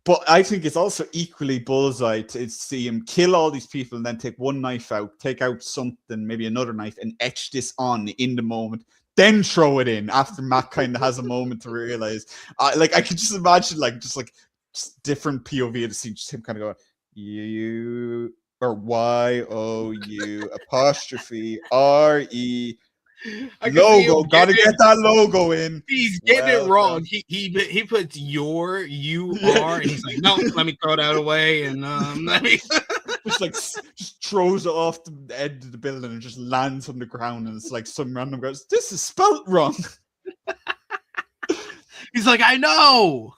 But I think it's also equally Bullseye to see him kill all these people and then take one knife out, take out something, maybe another knife, and etch this on in the moment. Then throw it in after Matt kind of has a moment to realize. I could just imagine just different POV of the scene, just him kind of going, you or YOU apostrophe RE logo. Gotta get that logo in. He's getting it wrong. He puts your UR and he's like, no, let me throw that away and let me just throws it off the end of the building and just lands on the ground, and it's like some random guy goes, this is spelt wrong. He's like, I know.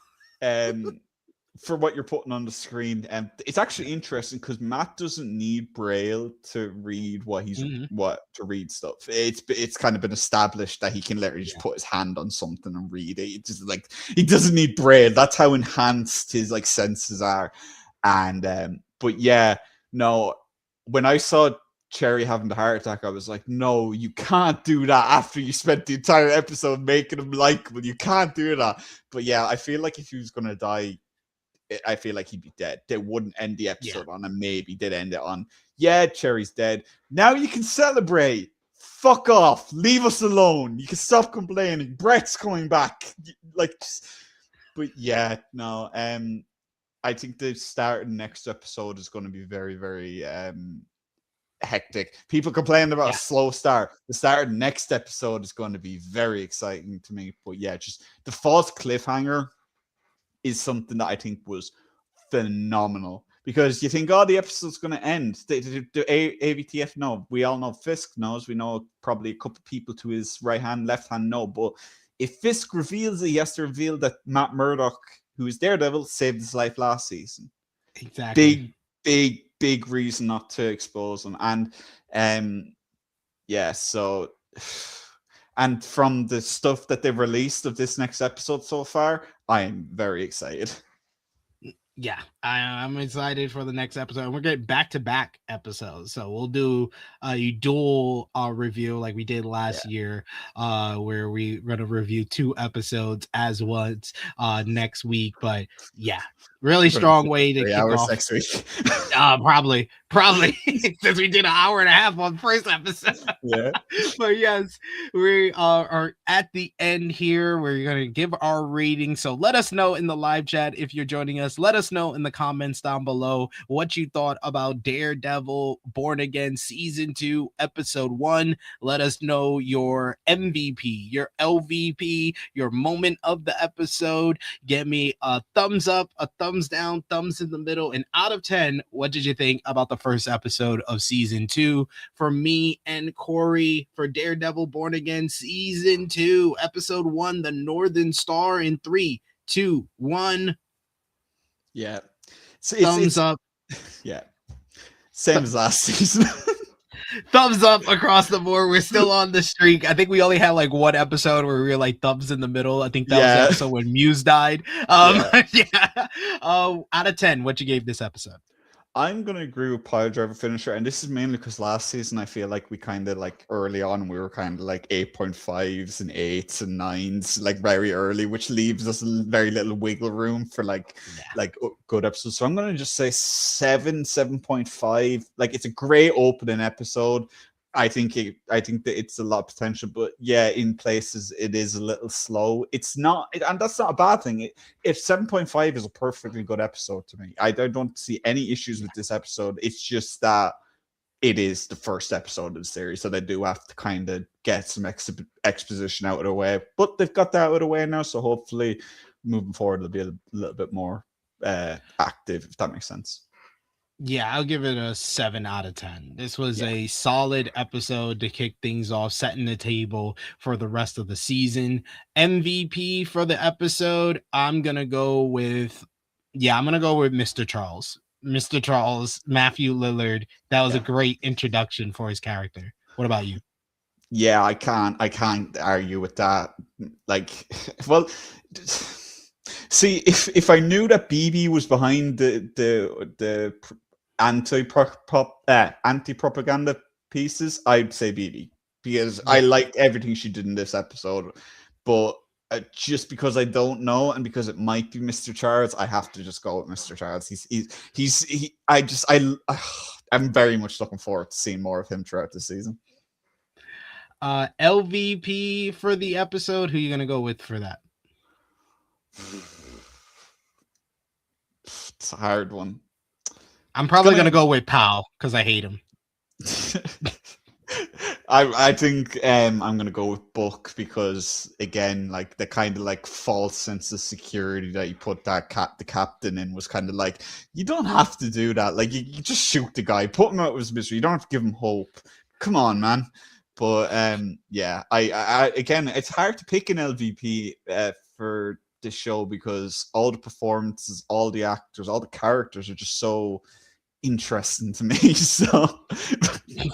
For what you're putting on the screen, it's actually interesting because Matt doesn't need Braille to read to read stuff. It's kind of been established that he can literally just put his hand on something and read it. It's just he doesn't need Braille. That's how enhanced his senses are. And but yeah, no, when I saw Cherry having the heart attack, I was like, no, you can't do that after you spent the entire episode making him likable. You can't do that. But yeah, I feel like if he was going to die, I feel like he'd be dead. They wouldn't end the episode on, and maybe they'd end it on, yeah, Cherry's dead. Now you can celebrate. Fuck off. Leave us alone. You can stop complaining. Brett's coming back. But yeah, no. I think the start of the next episode is going to be very, very hectic. People complaining about a slow start. The start of the next episode is going to be very exciting to me. But yeah, just the false cliffhanger is something that I think was phenomenal, because you think, oh, the episode's going to end. The AVTF know. We all know Fisk knows. We know probably a couple of people to his right hand, left hand know. But if Fisk reveals it, he has to reveal that Matt Murdock, who is Daredevil, saved his life last season. Exactly. Big reason not to expose him. And so... And from the stuff that they've released of this next episode so far, I am very excited. Yeah, I'm excited for the next episode. We're getting back-to-back episodes, so we'll do a dual review like we did last year, where we're going to review 2 episodes as once next week. But yeah, really strong way to kick off next week. Probably since we did an hour and a half on the first episode. Yeah. But yes, we are at the end here. We're going to give our rating. So let us know in the live chat if you're joining us. Let us know in the comments down below what you thought about Daredevil Born Again Season 2, Episode 1. Let us know your MVP, your LVP, your moment of the episode. Get me a thumbs up, a thumbs down, thumbs in the middle, and out of 10, what did you think about the first episode of Season 2? For me and Corey, for Daredevil Born Again Season 2, Episode 1, The Northern Star, in 3, 2, 1. Yeah. Thumbs up. Yeah. Same as last season. Thumbs up across the board. We're still on the streak. I think we only had like one episode where we were like thumbs in the middle. I think that was the episode when Muse died. Yeah. Out of 10, what you gave this episode? I'm going to agree with Pile Driver Finisher, and this is mainly because last season I feel like we kind of like early on we were kind of like 8.5s and 8s and 9s like very early, which leaves us very little wiggle room for like good episodes. So I'm going to just say 7.5. Like it's a great opening episode. I think that it's a lot of potential, but yeah, in places it is a little slow. It's not, and that's not a bad thing. If 7.5 is a perfectly good episode to me, I don't see any issues with this episode. It's just that it is the first episode of the series, so they do have to kind of get some exposition out of the way. But they've got that out of the way now, so hopefully moving forward it'll be a little bit more active, if that makes sense. Yeah, I'll give it a 7 out of 10. This was a solid episode to kick things off, setting the table for the rest of the season. MVP for the episode, I'm going to go with Mr. Charles. Mr. Charles, Matthew Lillard. That was a great introduction for his character. What about you? Yeah, I can't argue with that. Like, well, see, if I knew that BB was behind the anti-propaganda pieces, I'd say BB, because I liked everything she did in this episode. But just because I don't know, and because it might be Mr. Charles, I have to just go with Mr. Charles. I'm very much looking forward to seeing more of him throughout the season. LVP for the episode, who are you gonna go with for that? It's a hard one. I'm probably going to go with Powell because I hate him. I think I'm going to go with Buck because, again, like the kind of like false sense of security that you put the captain in was kind of like, you don't have to do that. Like, you just shoot the guy, put him out of his misery. You don't have to give him hope. Come on, man. But yeah, I again, it's hard to pick an LVP for this show because all the performances, all the actors, all the characters are just so interesting to me. So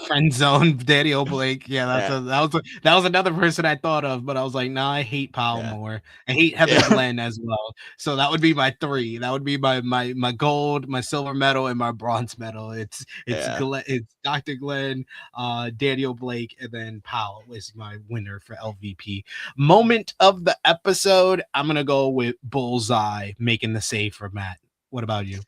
friend zone Daddy Blake. Yeah, that was another person I thought of, but I was like, nah, I hate Powell more. I hate Heather Glenn as well. So that would be my 3. That would be my gold, my silver medal, and my bronze medal. It's Dr. Glenn, Daddy Blake, and then Powell is my winner for LVP. Moment of the episode, I'm gonna go with Bullseye making the save for Matt. What about you?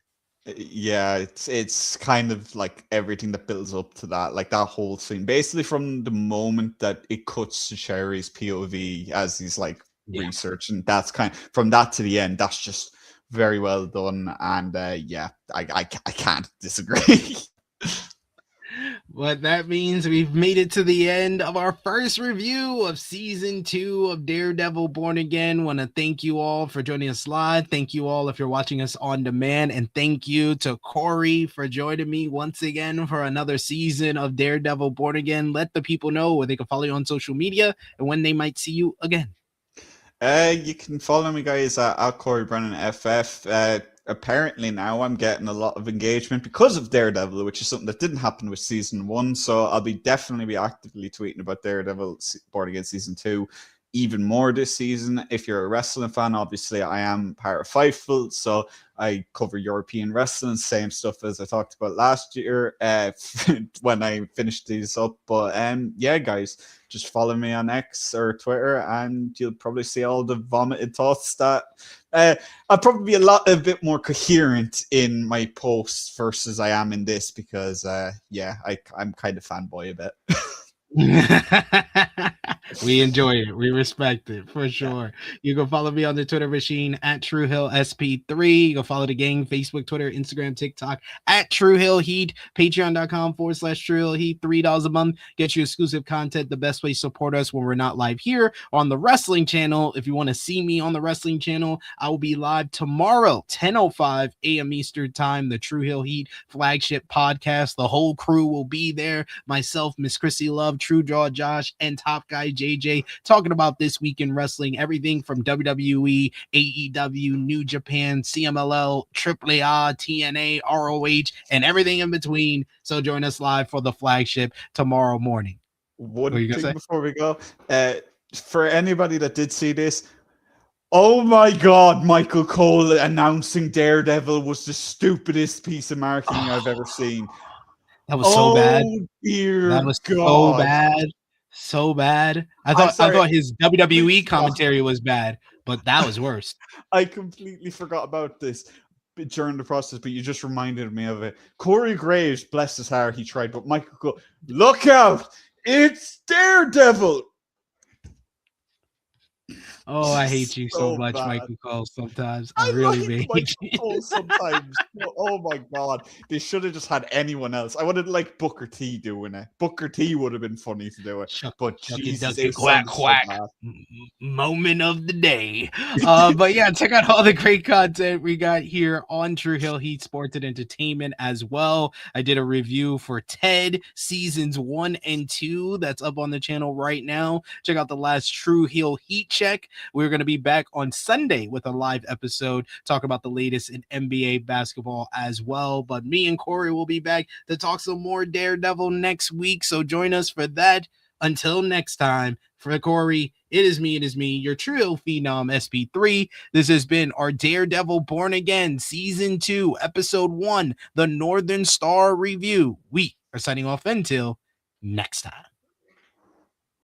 Yeah, it's kind of like everything that builds up to that, like that whole scene. Basically, from the moment that it cuts to Sherry's POV as he's like researching, that's kind of from that to the end. That's just very well done, and I can't disagree. What that means, we've made it to the end of our first review of season 2 of Daredevil Born Again. Want to thank you all for joining us live. Thank you all if you're watching us on demand. And thank you to Corey for joining me once again for another season of Daredevil Born Again. Let the people know where they can follow you on social media and when they might see you again. You can follow me, guys, at Corey Brennan FF. Apparently now I'm getting a lot of engagement because of Daredevil, which is something that didn't happen with season 1. So I'll definitely be actively tweeting about Daredevil Born Again season 2 even more this season. If you're a wrestling fan, obviously I am part of Fightful, so I cover European wrestling, same stuff as I talked about last year when I finished these up. But yeah, guys, just follow me on X or Twitter and you'll probably see all the vomited thoughts that I'll probably be a bit more coherent in my posts versus I am in this because I'm kind of fanboy a bit. We enjoy it. We respect it for sure. You can follow me on the Twitter machine at TrueHillSP3. You can follow the gang, Facebook, Twitter, Instagram, TikTok at TrueHillHeat. Patreon.com/TrueHillHeat. $3 a month gets you exclusive content. The best way to support us when we're not live here on the wrestling channel. If you want to see me on the wrestling channel, I will be live tomorrow, 10:05 a.m. Eastern Time. The True Hill Heat flagship podcast. The whole crew will be there. Myself, Miss Chrissy Love, True Draw Josh, and Top Guy Jay. JJ, talking about this week in wrestling, everything from WWE, AEW, New Japan, CMLL, AAA, TNA, ROH, and everything in between. So join us live for the flagship tomorrow morning. One thing before we go, for anybody that did see this, oh my God, Michael Cole announcing Daredevil was the stupidest piece of marketing I've ever seen. That was so bad. Dear that was God. so bad. So bad. I thought his WWE commentary was bad, but that was worse. I completely forgot about this during the process, but you just reminded me of it. Corey Graves, bless his heart, he tried, but Michael Cole, look out! It's Daredevil! Oh, I hate you so much, bad. Michael Cole. Sometimes I really hate you. Sometimes. Oh my God. They should have just had anyone else. I would have liked Booker T doing it. Booker T would have been funny to do it. But Jesus, it quack, quack. Moment of the day. But yeah, check out all the great content we got here on True Hill Heat Sports and Entertainment as well. I did a review for Ted seasons 1 and 2. That's up on the channel right now. Check out the last True Hill Heat check. We're going to be back on Sunday with a live episode, talk about the latest in NBA basketball as well. But me and Corey will be back to talk some more Daredevil next week. So join us for that. Until next time, for Corey, it is me, your True Hill Phenom SP3. This has been our Daredevil Born Again Season 2, Episode 1, the Northern Star Review. We are signing off until next time.